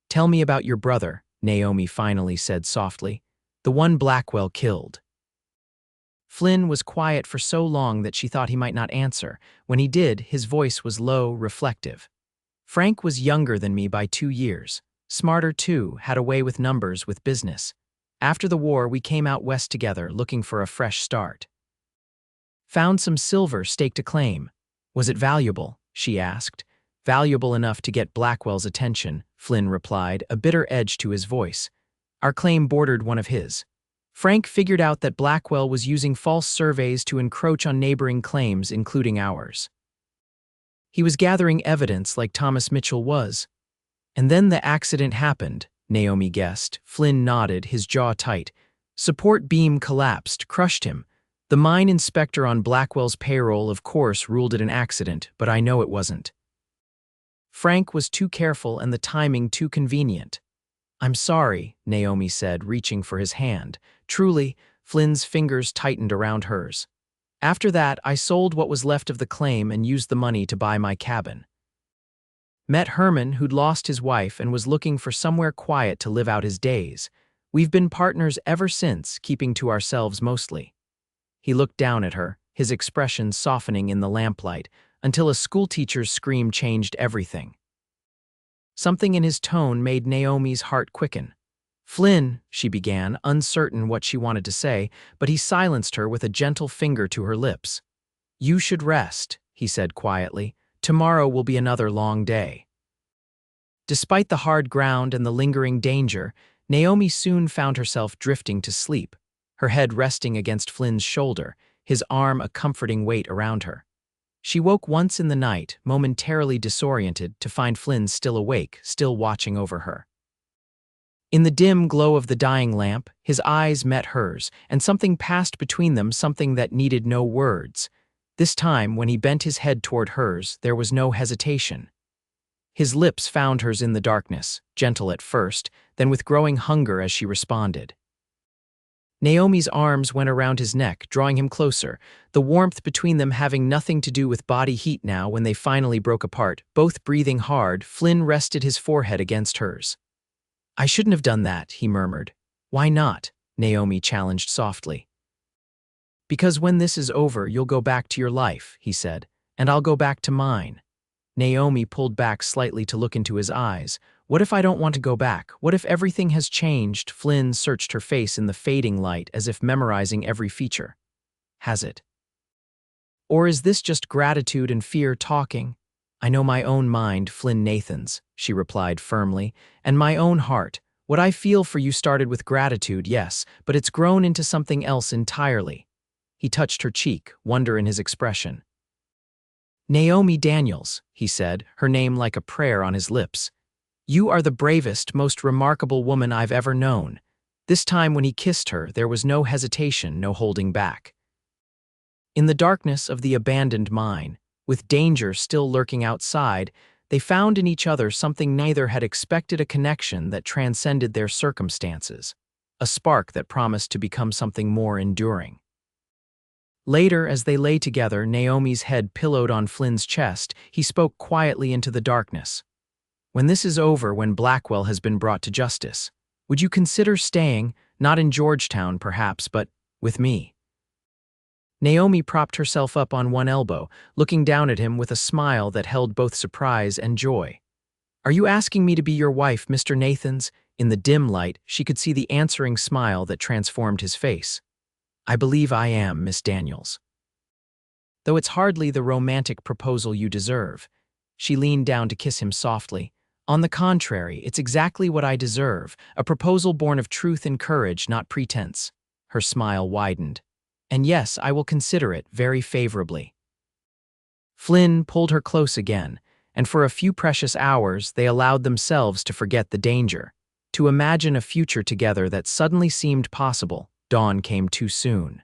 Tell me about your brother, Naomi finally said softly. The one Blackwell killed. Flynn was quiet for so long that she thought he might not answer. When he did, his voice was low, reflective. Frank was younger than me by 2 years. Smarter too, had a way with numbers, with business. After the war, we came out west together, looking for a fresh start. Found some silver staked a claim. Was it valuable? She asked. Valuable enough to get Blackwell's attention, Flynn replied, a bitter edge to his voice. Our claim bordered one of his. Frank figured out that Blackwell was using false surveys to encroach on neighboring claims, including ours. He was gathering evidence like Thomas Mitchell was. And then the accident happened, Naomi guessed. Flynn nodded, his jaw tight. Support beam collapsed, crushed him. The mine inspector on Blackwell's payroll, of course, ruled it an accident, but I know it wasn't. Frank was too careful and the timing too convenient. I'm sorry, Naomi said, reaching for his hand. Truly, Flynn's fingers tightened around hers. After that, I sold what was left of the claim and used the money to buy my cabin. Met Herman, who'd lost his wife and was looking for somewhere quiet to live out his days. We've been partners ever since, keeping to ourselves mostly. He looked down at her, his expression softening in the lamplight, until a schoolteacher's scream changed everything. Something in his tone made Naomi's heart quicken. Flynn, she began, uncertain what she wanted to say, but he silenced her with a gentle finger to her lips. You should rest, he said quietly. Tomorrow will be another long day. Despite the hard ground and the lingering danger, Naomi soon found herself drifting to sleep, her head resting against Flynn's shoulder, his arm a comforting weight around her. She woke once in the night, momentarily disoriented, to find Flynn still awake, still watching over her. In the dim glow of the dying lamp, his eyes met hers, and something passed between them, something that needed no words. This time, when he bent his head toward hers, there was no hesitation. His lips found hers in the darkness, gentle at first, then with growing hunger as she responded. Naomi's arms went around his neck, drawing him closer, the warmth between them having nothing to do with body heat now. When they finally broke apart, both breathing hard, Flynn rested his forehead against hers. "I shouldn't have done that," he murmured. "Why not?" Naomi challenged softly. "Because when this is over, you'll go back to your life," he said, "and I'll go back to mine." Naomi pulled back slightly to look into his eyes. "What if I don't want to go back? What if everything has changed?" Flynn searched her face in the fading light as if memorizing every feature. "Has it? Or is this just gratitude and fear talking?" "I know my own mind, Flynn Nathans," she replied firmly, "and my own heart. What I feel for you started with gratitude, yes, but it's grown into something else entirely." He touched her cheek, wonder in his expression. "Naomi Daniels," he said, her name like a prayer on his lips. "You are the bravest, most remarkable woman I've ever known." This time when he kissed her, there was no hesitation, no holding back. In the darkness of the abandoned mine, with danger still lurking outside, they found in each other something neither had expected, a connection that transcended their circumstances, a spark that promised to become something more enduring. Later, as they lay together, Naomi's head pillowed on Flynn's chest, he spoke quietly into the darkness. "When this is over, when Blackwell has been brought to justice, would you consider staying, not in Georgetown perhaps, but with me?" Naomi propped herself up on one elbow, looking down at him with a smile that held both surprise and joy. "Are you asking me to be your wife, Mr. Nathans?" In the dim light, she could see the answering smile that transformed his face. "I believe I am, Miss Daniels. Though it's hardly the romantic proposal you deserve." She leaned down to kiss him softly. "On the contrary, it's exactly what I deserve, a proposal born of truth and courage, not pretense." Her smile widened. "And yes, I will consider it very favorably." Flynn pulled her close again, and for a few precious hours they allowed themselves to forget the danger, to imagine a future together that suddenly seemed possible. Dawn came too soon.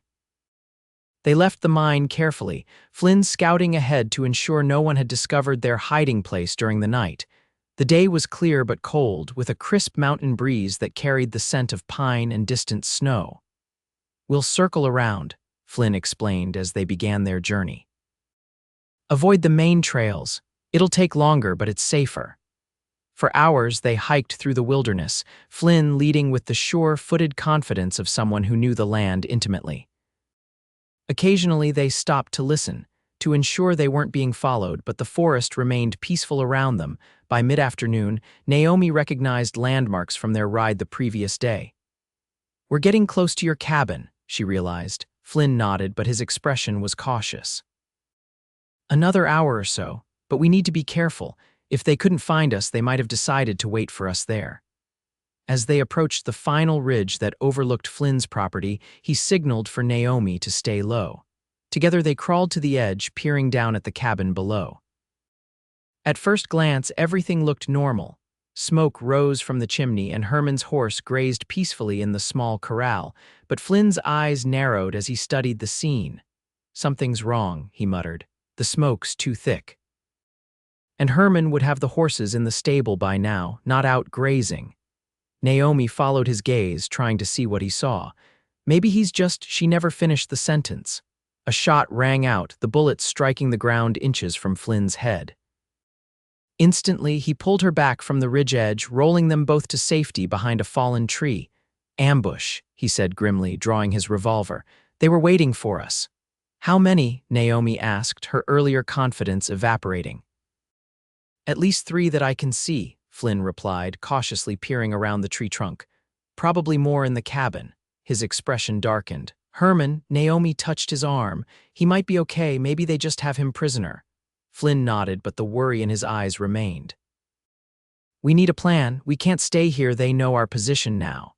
They left the mine carefully, Flynn scouting ahead to ensure no one had discovered their hiding place during the night. The day was clear but cold, with a crisp mountain breeze that carried the scent of pine and distant snow. "We'll circle around," Flynn explained as they began their journey. "Avoid the main trails. It'll take longer, but it's safer." For hours they hiked through the wilderness, Flynn leading with the sure-footed confidence of someone who knew the land intimately. Occasionally they stopped to listen, to ensure they weren't being followed, but the forest remained peaceful around them. By mid-afternoon, Naomi recognized landmarks from their ride the previous day. "We're getting close to your cabin," she realized. Flynn nodded, but his expression was cautious. "Another hour or so, but we need to be careful. If they couldn't find us, they might have decided to wait for us there." As they approached the final ridge that overlooked Flynn's property, he signaled for Naomi to stay low. Together they crawled to the edge, peering down at the cabin below. At first glance, everything looked normal. Smoke rose from the chimney and Herman's horse grazed peacefully in the small corral, but Flynn's eyes narrowed as he studied the scene. "Something's wrong," he muttered. "The smoke's too thick." And Herman would have the horses in the stable by now, not out grazing. Naomi followed his gaze, trying to see what he saw. Maybe he's just... She never finished the sentence. A shot rang out, the bullet striking the ground inches from Flynn's head. Instantly, he pulled her back from the ridge edge, rolling them both to safety behind a fallen tree. "Ambush," he said grimly, drawing his revolver. "They were waiting for us." "How many?" Naomi asked, her earlier confidence evaporating. "At least 3 that I can see," Flynn replied, cautiously peering around the tree trunk. "Probably more in the cabin." His expression darkened. "Herman," Naomi touched his arm. "He might be okay, maybe they just have him prisoner." Flynn nodded, but the worry in his eyes remained. "We need a plan. We can't stay here. They know our position now."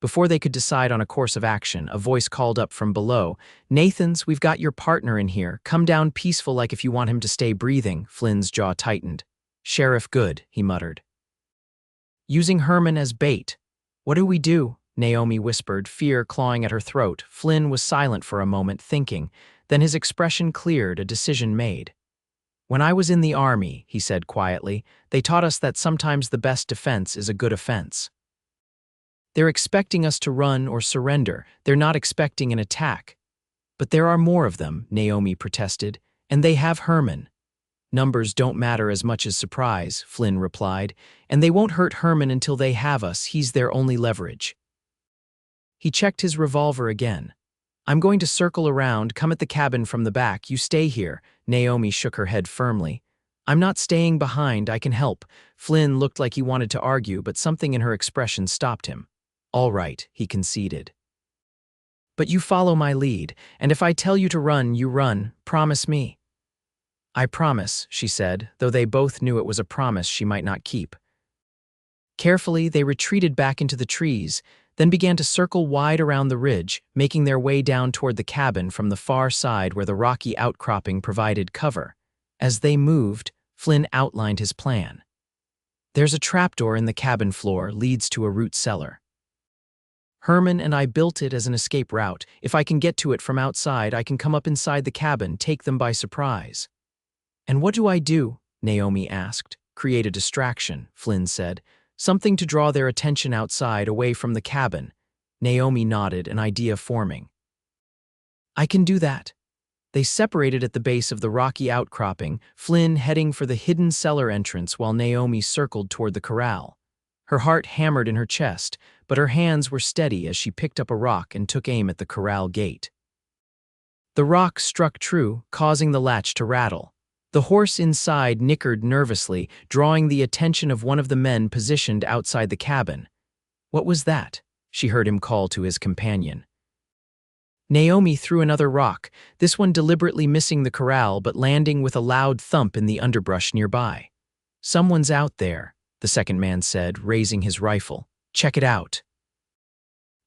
Before they could decide on a course of action, a voice called up from below. "Nathans, we've got your partner in here. Come down peaceful like if you want him to stay breathing." Flynn's jaw tightened. "Sheriff Good," he muttered. "Using Herman as bait. What do we do?" Naomi whispered, fear clawing at her throat. Flynn was silent for a moment, thinking. Then his expression cleared, a decision made. "When I was in the army," he said quietly, "they taught us that sometimes the best defense is a good offense." They're expecting us to run or surrender. They're not expecting an attack. But there are more of them, Naomi protested, and they have Herman. Numbers don't matter as much as surprise, Flynn replied, and they won't hurt Herman until they have us. He's their only leverage. He checked his revolver again. I'm going to circle around, come at the cabin from the back. You stay here. Naomi shook her head firmly. I'm not staying behind, I can help. Flynn looked like he wanted to argue, but something in her expression stopped him. All right, he conceded. But you follow my lead, and if I tell you to run, you run. Promise me. I promise, she said, though they both knew it was a promise she might not keep. Carefully, they retreated back into the trees, then began to circle wide around the ridge, making their way down toward the cabin from the far side where the rocky outcropping provided cover. As they moved, Flynn outlined his plan. There's a trapdoor in the cabin floor, leads to a root cellar. Herman and I built it as an escape route. If I can get to it from outside, I can come up inside the cabin, take them by surprise. And what do I do? Naomi asked. Create a distraction, Flynn said. Something to draw their attention outside, away from the cabin. Naomi nodded, an idea forming. I can do that. They separated at the base of the rocky outcropping, Flynn heading for the hidden cellar entrance while Naomi circled toward the corral. Her heart hammered in her chest, but her hands were steady as she picked up a rock and took aim at the corral gate. The rock struck true, causing the latch to rattle. The horse inside nickered nervously, drawing the attention of one of the men positioned outside the cabin. What was that? She heard him call to his companion. Naomi threw another rock, this one deliberately missing the corral but landing with a loud thump in the underbrush nearby. Someone's out there, the second man said, raising his rifle. Check it out.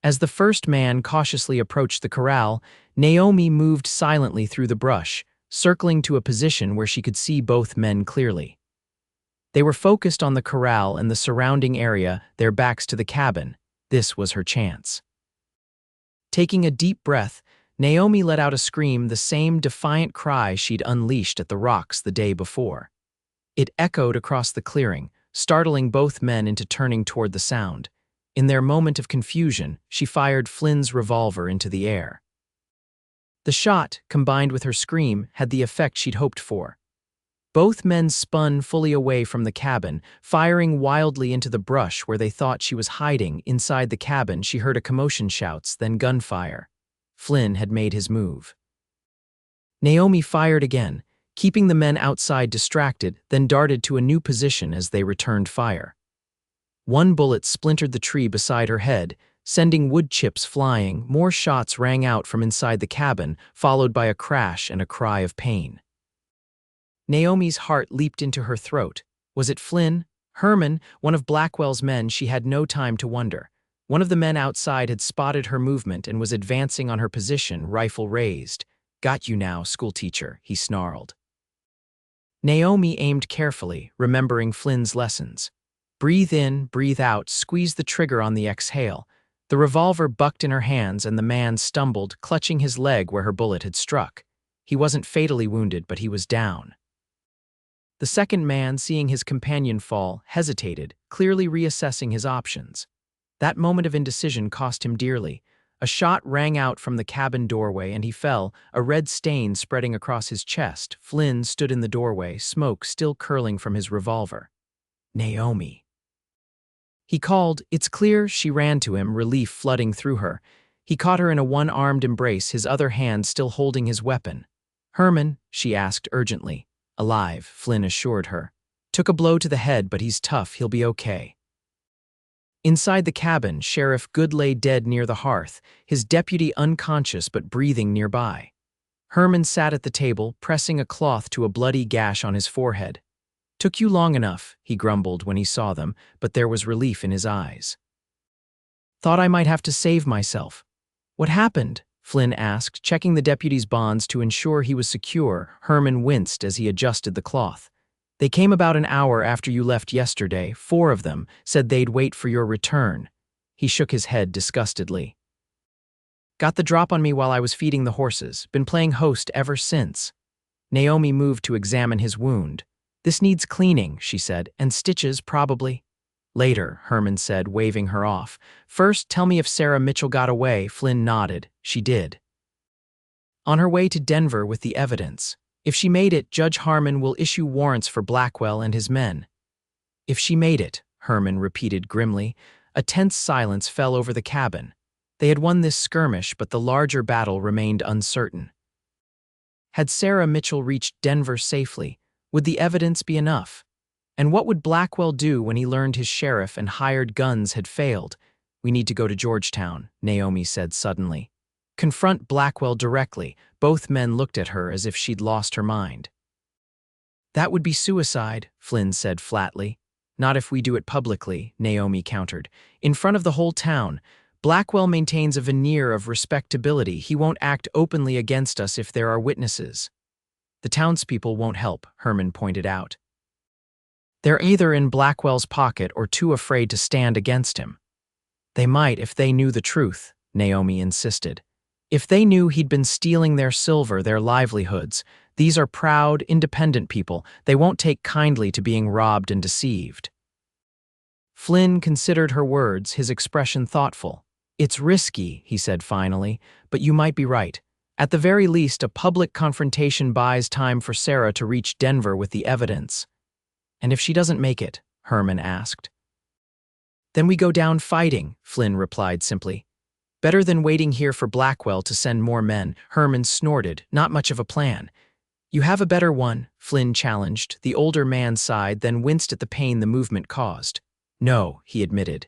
As the first man cautiously approached the corral, Naomi moved silently through the brush, circling to a position where she could see both men clearly. They were focused on the corral and the surrounding area, their backs to the cabin. This was her chance. Taking a deep breath, Naomi let out a scream, the same defiant cry she'd unleashed at the rocks the day before. It echoed across the clearing, startling both men into turning toward the sound. In their moment of confusion, she fired Flynn's revolver into the air. The shot, combined with her scream, had the effect she'd hoped for. Both men spun fully away from the cabin, firing wildly into the brush where they thought she was hiding. Inside the cabin, she heard a commotion, shouts, then gunfire. Flynn had made his move. Naomi fired again, keeping the men outside distracted, then darted to a new position as they returned fire. One bullet splintered the tree beside her head, sending wood chips flying. More shots rang out from inside the cabin, followed by a crash and a cry of pain. Naomi's heart leaped into her throat. Was it Flynn? Herman, one of Blackwell's men? She had no time to wonder. One of the men outside had spotted her movement and was advancing on her position, rifle raised. Got you now, schoolteacher, he snarled. Naomi aimed carefully, remembering Flynn's lessons. Breathe in, breathe out, squeeze the trigger on the exhale. The revolver bucked in her hands and the man stumbled, clutching his leg where her bullet had struck. He wasn't fatally wounded, but he was down. The second man, seeing his companion fall, hesitated, clearly reassessing his options. That moment of indecision cost him dearly. A shot rang out from the cabin doorway and he fell, a red stain spreading across his chest. Flynn stood in the doorway, smoke still curling from his revolver. Naomi. He called, "It's clear." She ran to him, relief flooding through her. He caught her in a one-armed embrace, his other hand still holding his weapon. Herman, she asked urgently. Alive, Flynn assured her. Took a blow to the head, but he's tough, he'll be okay. Inside the cabin, Sheriff Good lay dead near the hearth, his deputy unconscious but breathing nearby. Herman sat at the table, pressing a cloth to a bloody gash on his forehead. Took you long enough, he grumbled when he saw them, but there was relief in his eyes. Thought I might have to save myself. What happened? Flynn asked, checking the deputy's bonds to ensure he was secure. Herman winced as he adjusted the cloth. They came about an hour after you left yesterday. 4 of them said they'd wait for your return. He shook his head disgustedly. Got the drop on me while I was feeding the horses. Been playing host ever since. Naomi moved to examine his wound. This needs cleaning, she said, and stitches probably. Later, Herman said, waving her off. First, tell me if Sarah Mitchell got away. Flynn nodded. She did. On her way to Denver with the evidence. If she made it, Judge Harmon will issue warrants for Blackwell and his men. If she made it, Herman repeated grimly. A tense silence fell over the cabin. They had won this skirmish, but the larger battle remained uncertain. Had Sarah Mitchell reached Denver safely, would the evidence be enough? And what would Blackwell do when he learned his sheriff and hired guns had failed? We need to go to Georgetown, Naomi said suddenly. Confront Blackwell directly. Both men looked at her as if she'd lost her mind. That would be suicide, Flynn said flatly. Not if we do it publicly, Naomi countered. In front of the whole town. Blackwell maintains a veneer of respectability. He won't act openly against us if there are witnesses. The townspeople won't help, Herman pointed out. They're either in Blackwell's pocket or too afraid to stand against him. They might if they knew the truth, Naomi insisted. If they knew he'd been stealing their silver, their livelihoods. These are proud, independent people. They won't take kindly to being robbed and deceived. Flynn considered her words, his expression thoughtful. It's risky, he said finally, but you might be right. At the very least, a public confrontation buys time for Sarah to reach Denver with the evidence. And if she doesn't make it? Herman asked. Then we go down fighting, Flynn replied simply. Better than waiting here for Blackwell to send more men. Herman snorted. Not much of a plan. You have a better one, Flynn challenged. The older man sighed, then winced at the pain the movement caused. No, he admitted.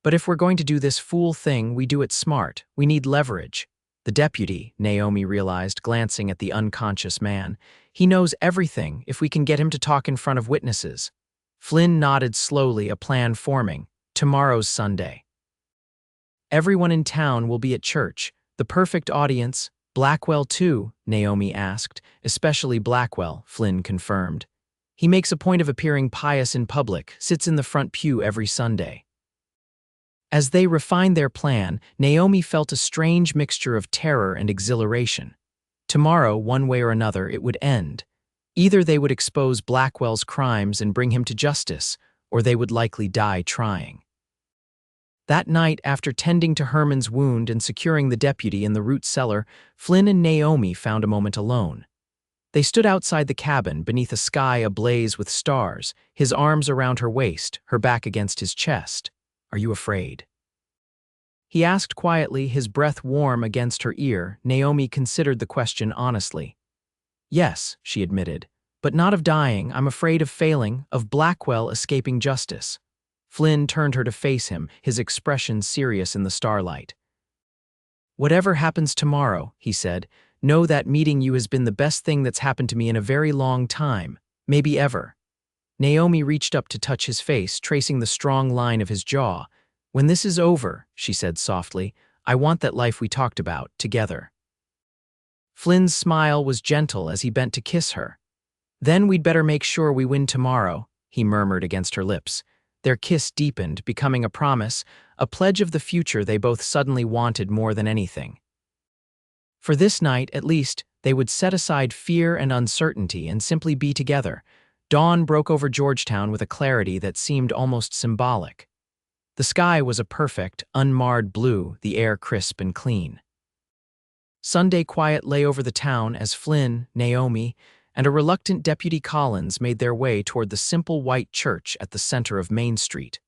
But if we're going to do this fool thing, we do it smart. We need leverage. The deputy, Naomi realized, glancing at the unconscious man. He knows everything if we can get him to talk in front of witnesses. Flynn nodded slowly, a plan forming. Tomorrow's Sunday. Everyone in town will be at church. The perfect audience. Blackwell too, Naomi asked. Especially Blackwell, Flynn confirmed. He makes a point of appearing pious in public, sits in the front pew every Sunday. As they refined their plan, Naomi felt a strange mixture of terror and exhilaration. Tomorrow, one way or another, it would end. Either they would expose Blackwell's crimes and bring him to justice, or they would likely die trying. That night, after tending to Herman's wound and securing the deputy in the root cellar, Flynn and Naomi found a moment alone. They stood outside the cabin, beneath a sky ablaze with stars, his arms around her waist, her back against his chest. Are you afraid? He asked quietly, his breath warm against her ear. Naomi considered the question honestly. Yes, she admitted, but not of dying. I'm afraid of failing, of Blackwell escaping justice. Flynn turned her to face him, his expression serious in the starlight. Whatever happens tomorrow, he said, know that meeting you has been the best thing that's happened to me in a very long time, maybe ever. Naomi reached up to touch his face, tracing the strong line of his jaw. When this is over, she said softly, I want that life we talked about, together. Flynn's smile was gentle as he bent to kiss her. Then we'd better make sure we win tomorrow, he murmured against her lips. Their kiss deepened, becoming a promise, a pledge of the future they both suddenly wanted more than anything. For this night, at least, they would set aside fear and uncertainty and simply be together. Dawn broke over Georgetown with a clarity that seemed almost symbolic. The sky was a perfect, unmarred blue, the air crisp and clean. Sunday quiet lay over the town as Flynn, Naomi, and a reluctant Deputy Collins made their way toward the simple white church at the center of Main Street.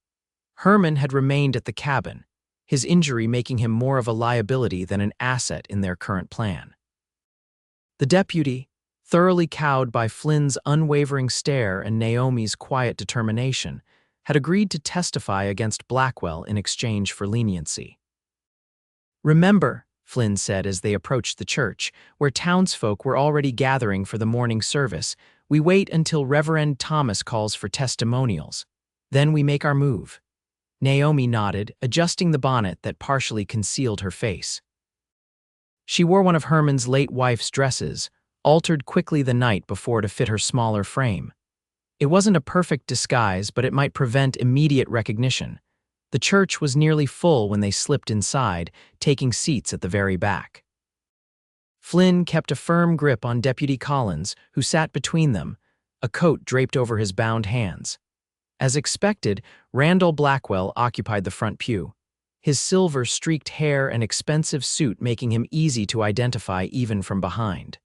Herman had remained at the cabin, his injury making him more of a liability than an asset in their current plan. The deputy, thoroughly cowed by Flynn's unwavering stare and Naomi's quiet determination, had agreed to testify against Blackwell in exchange for leniency. Remember, Flynn said as they approached the church, where townsfolk were already gathering for the morning service, we wait until Reverend Thomas calls for testimonials. Then we make our move. Naomi nodded, adjusting the bonnet that partially concealed her face. She wore one of Herman's late wife's dresses, altered quickly the night before to fit her smaller frame. It wasn't a perfect disguise, but it might prevent immediate recognition. The church was nearly full when they slipped inside, taking seats at the very back. Flynn kept a firm grip on Deputy Collins, who sat between them, a coat draped over his bound hands. As expected, Randall Blackwell occupied the front pew, his silver-streaked hair and expensive suit making him easy to identify even from behind.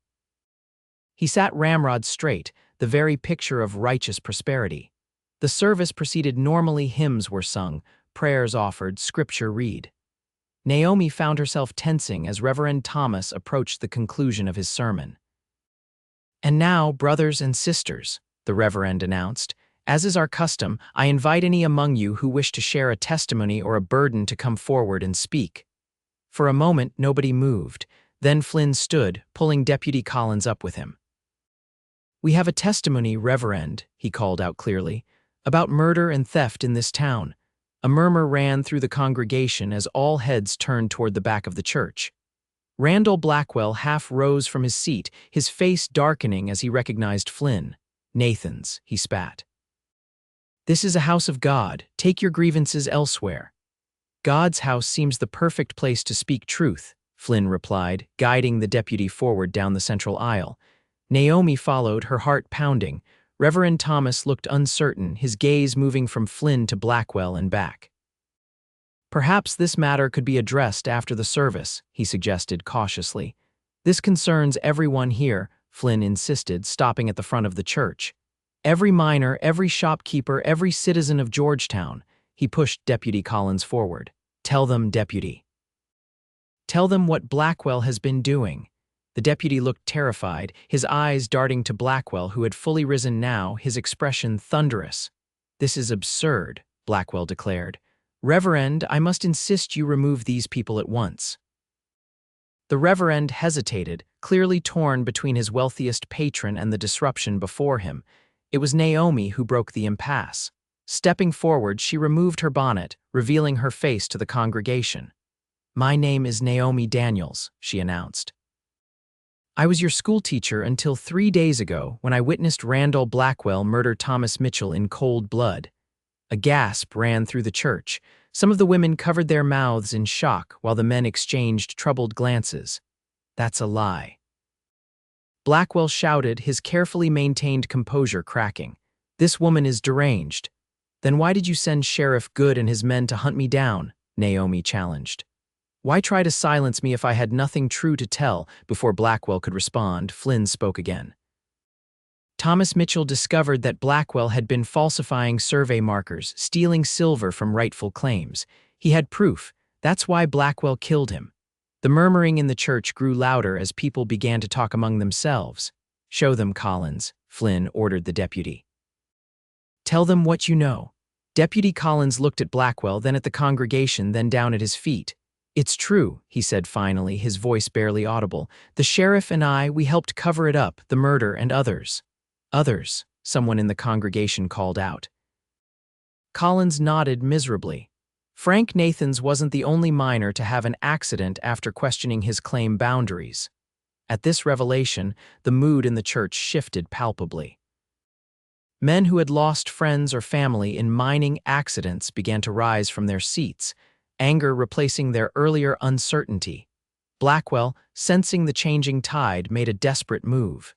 He sat ramrod straight, the very picture of righteous prosperity. The service proceeded normally, hymns were sung, prayers offered, scripture read. Naomi found herself tensing as Reverend Thomas approached the conclusion of his sermon. "And now, brothers and sisters," the Reverend announced, "as is our custom, I invite any among you who wish to share a testimony or a burden to come forward and speak." For a moment, nobody moved. Then Flynn stood, pulling Deputy Collins up with him. "We have a testimony, Reverend," he called out clearly, "about murder and theft in this town." A murmur ran through the congregation as all heads turned toward the back of the church. Randall Blackwell half rose from his seat, his face darkening as he recognized Flynn. "Nathans," he spat. "This is a house of God. Take your grievances elsewhere." "God's house seems the perfect place to speak truth," Flynn replied, guiding the deputy forward down the central aisle. Naomi followed, her heart pounding. Reverend Thomas looked uncertain, his gaze moving from Flynn to Blackwell and back. "Perhaps this matter could be addressed after the service," he suggested cautiously. "This concerns everyone here," Flynn insisted, stopping at the front of the church. "Every miner, every shopkeeper, every citizen of Georgetown." He pushed Deputy Collins forward. "Tell them, Deputy. Tell them what Blackwell has been doing." The deputy looked terrified, his eyes darting to Blackwell, who had fully risen now, his expression thunderous. "This is absurd," Blackwell declared. "Reverend, I must insist you remove these people at once." The Reverend hesitated, clearly torn between his wealthiest patron and the disruption before him. It was Naomi who broke the impasse. Stepping forward, she removed her bonnet, revealing her face to the congregation. "My name is Naomi Daniels," she announced. "I was your schoolteacher until 3 days ago when I witnessed Randall Blackwell murder Thomas Mitchell in cold blood." A gasp ran through the church. Some of the women covered their mouths in shock while the men exchanged troubled glances. "That's a lie." Blackwell shouted, his carefully maintained composure cracking. "This woman is deranged." "Then why did you send Sheriff Good and his men to hunt me down?" Naomi challenged. "Why try to silence me if I had nothing true to tell?" Before Blackwell could respond, Flynn spoke again. "Thomas Mitchell discovered that Blackwell had been falsifying survey markers, stealing silver from rightful claims. He had proof. That's why Blackwell killed him." The murmuring in the church grew louder as people began to talk among themselves. "Show them, Collins," Flynn ordered the deputy. "Tell them what you know." Deputy Collins looked at Blackwell, then at the congregation, then down at his feet. "It's true," he said finally, his voice barely audible. "The sheriff and I, we helped cover it up, the murder and others." "Others," someone in the congregation called out. Collins nodded miserably. Frank Nathans wasn't the only miner to have an accident after questioning his claim boundaries. At this revelation, the mood in the church shifted palpably. Men who had lost friends or family in mining accidents began to rise from their seats, anger replacing their earlier uncertainty. Blackwell, sensing the changing tide, made a desperate move.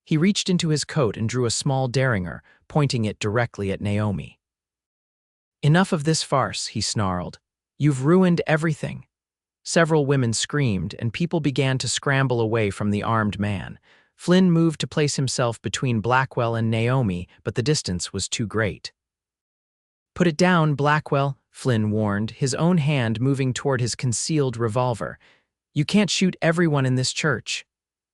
He reached into his coat and drew a small derringer, pointing it directly at Naomi. "Enough of this farce," he snarled. "You've ruined everything." Several women screamed, and people began to scramble away from the armed man. Flynn moved to place himself between Blackwell and Naomi, but the distance was too great. "Put it down, Blackwell," Flynn warned, his own hand moving toward his concealed revolver. "You can't shoot everyone in this church."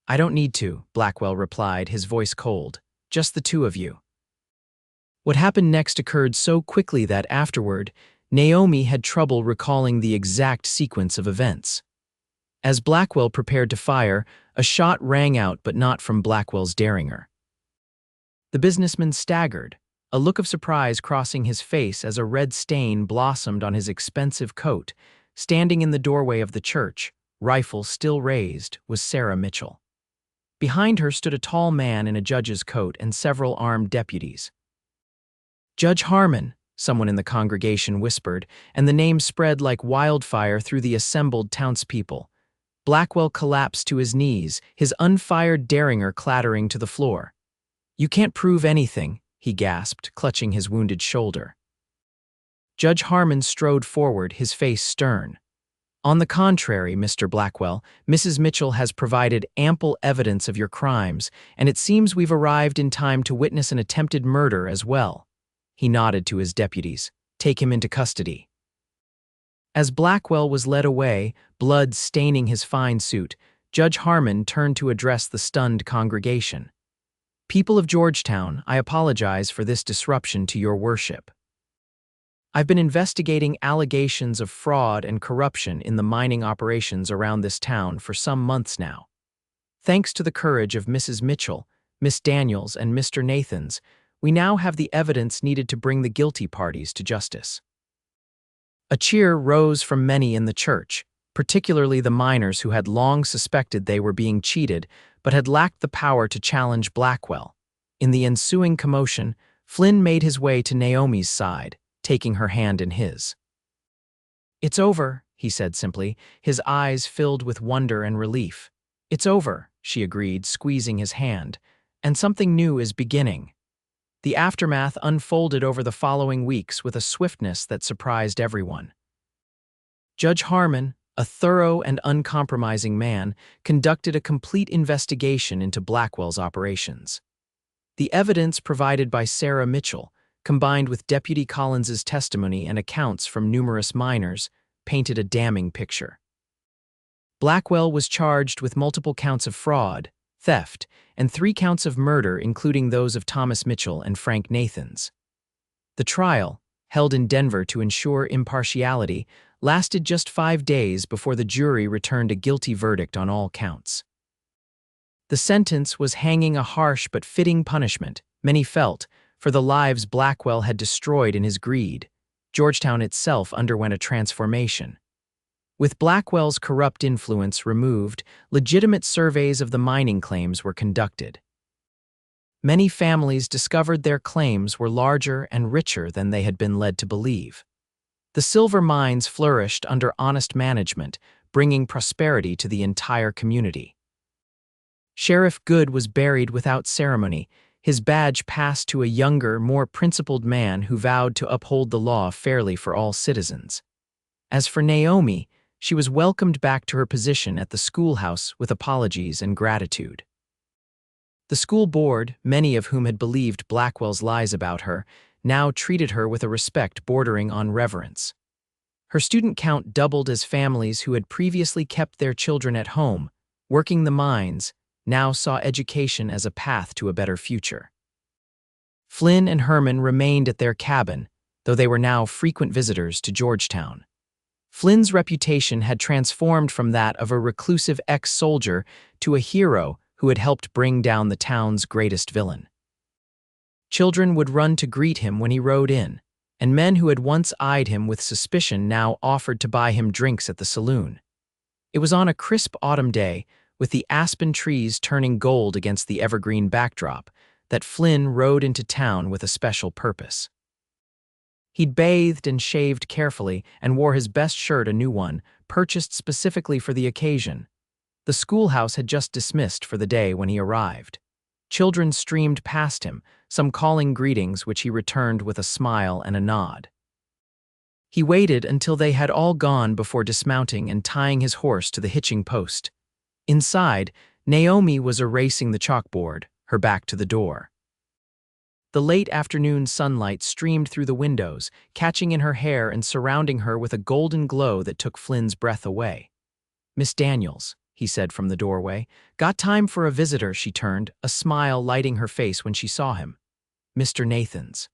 "I don't need to," Blackwell replied, his voice cold. "Just the two of you." What happened next occurred so quickly that afterward, Naomi had trouble recalling the exact sequence of events. As Blackwell prepared to fire, a shot rang out, but not from Blackwell's derringer. The businessman staggered, a look of surprise crossing his face as a red stain blossomed on his expensive coat. Standing in the doorway of the church, rifle still raised, was Sarah Mitchell. Behind her stood a tall man in a judge's coat and several armed deputies. "Judge Harmon," someone in the congregation whispered, and the name spread like wildfire through the assembled townspeople. Blackwell collapsed to his knees, his unfired derringer clattering to the floor. "You can't prove anything," he gasped, clutching his wounded shoulder. Judge Harmon strode forward, his face stern. On the contrary, Mr. Blackwell, Mrs. Mitchell has provided ample evidence of your crimes, and it seems we've arrived in time to witness an attempted murder as well. He nodded to his deputies. Take him into custody. As Blackwell was led away, blood staining his fine suit, Judge Harmon turned to address the stunned congregation. People of Georgetown, I apologize for this disruption to your worship. I've been investigating allegations of fraud and corruption in the mining operations around this town for some months now. Thanks to the courage of Mrs. Mitchell, Miss Daniels, and Mr. Nathans, we now have the evidence needed to bring the guilty parties to justice. A cheer rose from many in the church, particularly the miners who had long suspected they were being cheated but had lacked the power to challenge Blackwell. In the ensuing commotion, Flynn made his way to Naomi's side, taking her hand in his. "It's over," he said simply, his eyes filled with wonder and relief. "It's over," she agreed, squeezing his hand, "and something new is beginning." The aftermath unfolded over the following weeks with a swiftness that surprised everyone. Judge Harmon, a thorough and uncompromising man, conducted a complete investigation into Blackwell's operations. The evidence provided by Sarah Mitchell, combined with Deputy Collins's testimony and accounts from numerous miners, painted a damning picture. Blackwell was charged with multiple counts of fraud, theft, and 3 counts of murder, including those of Thomas Mitchell and Frank Nathans. The trial, held in Denver to ensure impartiality, lasted just 5 days before the jury returned a guilty verdict on all counts. The sentence was hanging, a harsh but fitting punishment, many felt, for the lives Blackwell had destroyed in his greed. Georgetown itself underwent a transformation. With Blackwell's corrupt influence removed, legitimate surveys of the mining claims were conducted. Many families discovered their claims were larger and richer than they had been led to believe. The silver mines flourished under honest management, bringing prosperity to the entire community. Sheriff Good was buried without ceremony, his badge passed to a younger, more principled man who vowed to uphold the law fairly for all citizens. As for Naomi, she was welcomed back to her position at the schoolhouse with apologies and gratitude. The school board, many of whom had believed Blackwell's lies about her, now treated her with a respect bordering on reverence. Her student count doubled as families who had previously kept their children at home, working the mines, now saw education as a path to a better future. Flynn and Herman remained at their cabin, though they were now frequent visitors to Georgetown. Flynn's reputation had transformed from that of a reclusive ex-soldier to a hero who had helped bring down the town's greatest villain. Children would run to greet him when he rode in, and men who had once eyed him with suspicion now offered to buy him drinks at the saloon. It was on a crisp autumn day, with the aspen trees turning gold against the evergreen backdrop, that Flynn rode into town with a special purpose. He'd bathed and shaved carefully and wore his best shirt, a new one, purchased specifically for the occasion. The schoolhouse had just dismissed for the day when he arrived. Children streamed past him, some calling greetings which he returned with a smile and a nod. He waited until they had all gone before dismounting and tying his horse to the hitching post. Inside, Naomi was erasing the chalkboard, her back to the door. The late afternoon sunlight streamed through the windows, catching in her hair and surrounding her with a golden glow that took Flynn's breath away. "Miss Daniels," he said from the doorway. "Got time for a visitor?" She turned, a smile lighting her face when she saw him. "Mr. Nathans."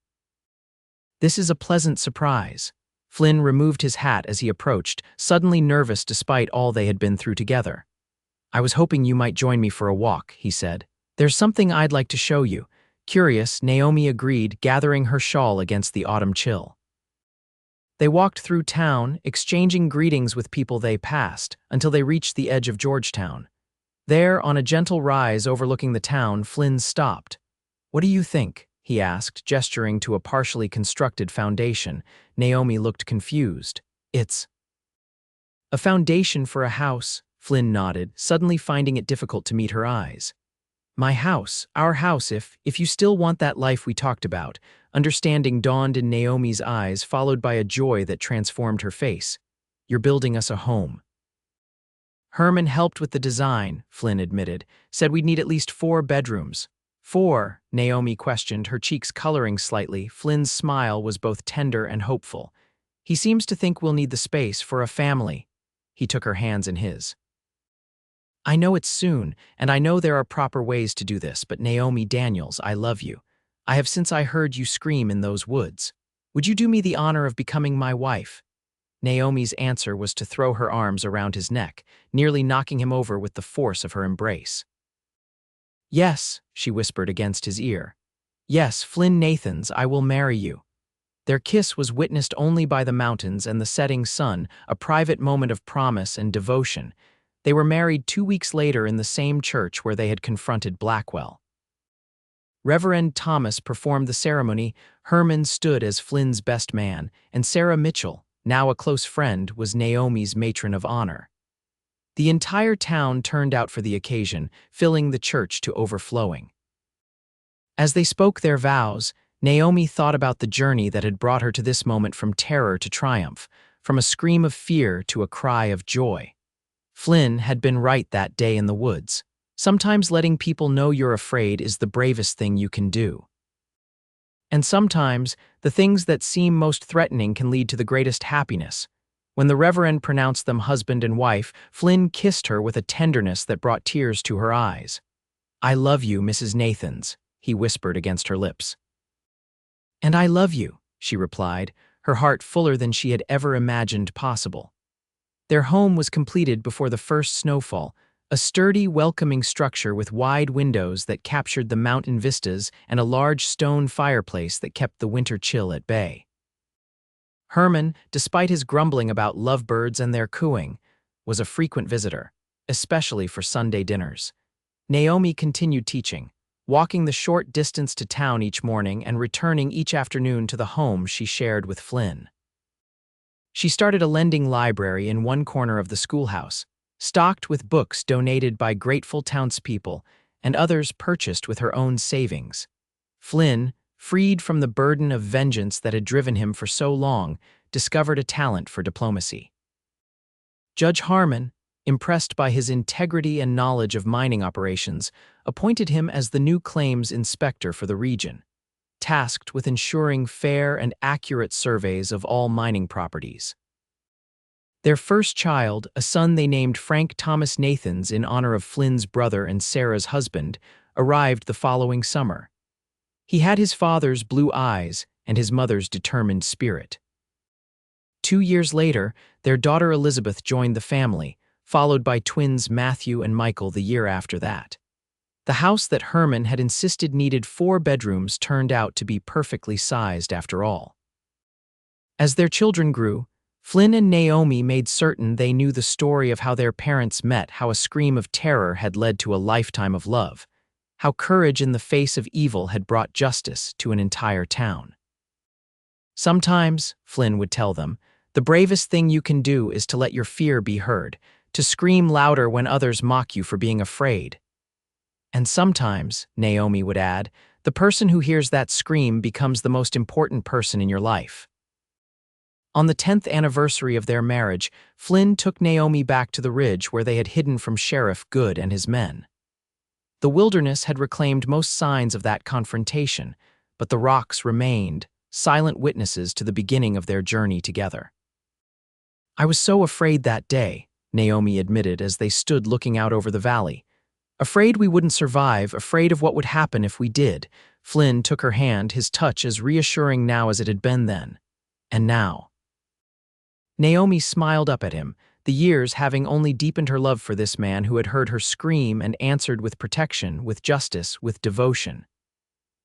"This is a pleasant surprise." Flynn removed his hat as he approached, suddenly nervous despite all they had been through together. "I was hoping you might join me for a walk," he said. "There's something I'd like to show you." Curious, Naomi agreed, gathering her shawl against the autumn chill. They walked through town, exchanging greetings with people they passed, until they reached the edge of Georgetown. There, on a gentle rise overlooking the town, Flynn stopped. "What do you think?" he asked, gesturing to a partially constructed foundation. Naomi looked confused. "It's a foundation for a house," Flynn nodded, suddenly finding it difficult to meet her eyes. My house, our house, if you still want that life we talked about. Understanding dawned in Naomi's eyes, followed by a joy that transformed her face. You're building us a home. Herman helped with the design, Flynn admitted, said we'd need at least 4 bedrooms. 4, Naomi questioned, her cheeks coloring slightly. Flynn's smile was both tender and hopeful. He seems to think we'll need the space for a family. He took her hands in his. I know it's soon, and I know there are proper ways to do this, but Naomi Daniels, I love you. I have since I heard you scream in those woods. Would you do me the honor of becoming my wife? Naomi's answer was to throw her arms around his neck, nearly knocking him over with the force of her embrace. Yes, she whispered against his ear. Yes, Flynn Nathans, I will marry you. Their kiss was witnessed only by the mountains and the setting sun, a private moment of promise and devotion. They were married 2 weeks later in the same church where they had confronted Blackwell. Reverend Thomas performed the ceremony. Herman stood as Flynn's best man, and Sarah Mitchell, now a close friend, was Naomi's matron of honor. The entire town turned out for the occasion, filling the church to overflowing. As they spoke their vows, Naomi thought about the journey that had brought her to this moment, from terror to triumph, from a scream of fear to a cry of joy. Flynn had been right that day in the woods. Sometimes letting people know you're afraid is the bravest thing you can do. And sometimes, the things that seem most threatening can lead to the greatest happiness. When the Reverend pronounced them husband and wife, Flynn kissed her with a tenderness that brought tears to her eyes. I love you, Mrs. Nathans, he whispered against her lips. And I love you, she replied, her heart fuller than she had ever imagined possible. Their home was completed before the first snowfall, a sturdy, welcoming structure with wide windows that captured the mountain vistas and a large stone fireplace that kept the winter chill at bay. Herman, despite his grumbling about lovebirds and their cooing, was a frequent visitor, especially for Sunday dinners. Naomi continued teaching, walking the short distance to town each morning and returning each afternoon to the home she shared with Flynn. She started a lending library in one corner of the schoolhouse, stocked with books donated by grateful townspeople and others purchased with her own savings. Flynn, freed from the burden of vengeance that had driven him for so long, discovered a talent for diplomacy. Judge Harmon, impressed by his integrity and knowledge of mining operations, appointed him as the new claims inspector for the region, tasked with ensuring fair and accurate surveys of all mining properties. Their first child, a son they named Frank Thomas Nathans in honor of Flynn's brother and Sarah's husband, arrived the following summer. He had his father's blue eyes and his mother's determined spirit. 2 years later, their daughter Elizabeth joined the family, followed by twins Matthew and Michael the year after that. The house that Herman had insisted needed 4 bedrooms turned out to be perfectly sized after all. As their children grew, Flynn and Naomi made certain they knew the story of how their parents met, how a scream of terror had led to a lifetime of love, how courage in the face of evil had brought justice to an entire town. Sometimes, Flynn would tell them, the bravest thing you can do is to let your fear be heard, to scream louder when others mock you for being afraid. And sometimes, Naomi would add, the person who hears that scream becomes the most important person in your life. On the 10th anniversary of their marriage, Flynn took Naomi back to the ridge where they had hidden from Sheriff Good and his men. The wilderness had reclaimed most signs of that confrontation, but the rocks remained, silent witnesses to the beginning of their journey together. I was so afraid that day, Naomi admitted as they stood looking out over the valley. Afraid we wouldn't survive, afraid of what would happen if we did. Flynn took her hand, his touch as reassuring now as it had been then. And now. Naomi smiled up at him, the years having only deepened her love for this man who had heard her scream and answered with protection, with justice, with devotion.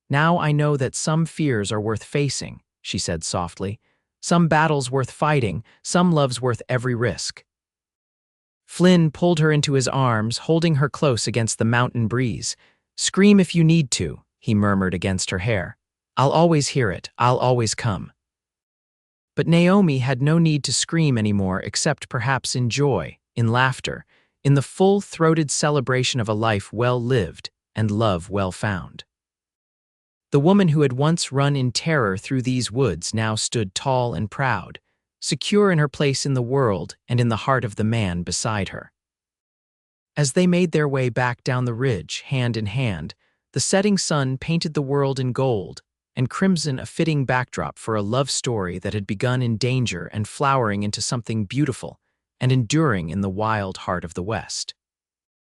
Now I know that some fears are worth facing, she said softly. Some battles worth fighting, some loves worth every risk. Flynn pulled her into his arms, holding her close against the mountain breeze. Scream if you need to, he murmured against her hair. I'll always hear it, I'll always come. But Naomi had no need to scream anymore except perhaps in joy, in laughter, in the full-throated celebration of a life well lived, and love well found. The woman who had once run in terror through these woods now stood tall and proud, secure in her place in the world and in the heart of the man beside her. As they made their way back down the ridge, hand in hand, the setting sun painted the world in gold, and crimson a fitting backdrop for a love story that had begun in danger and flowering into something beautiful and enduring in the wild heart of the West.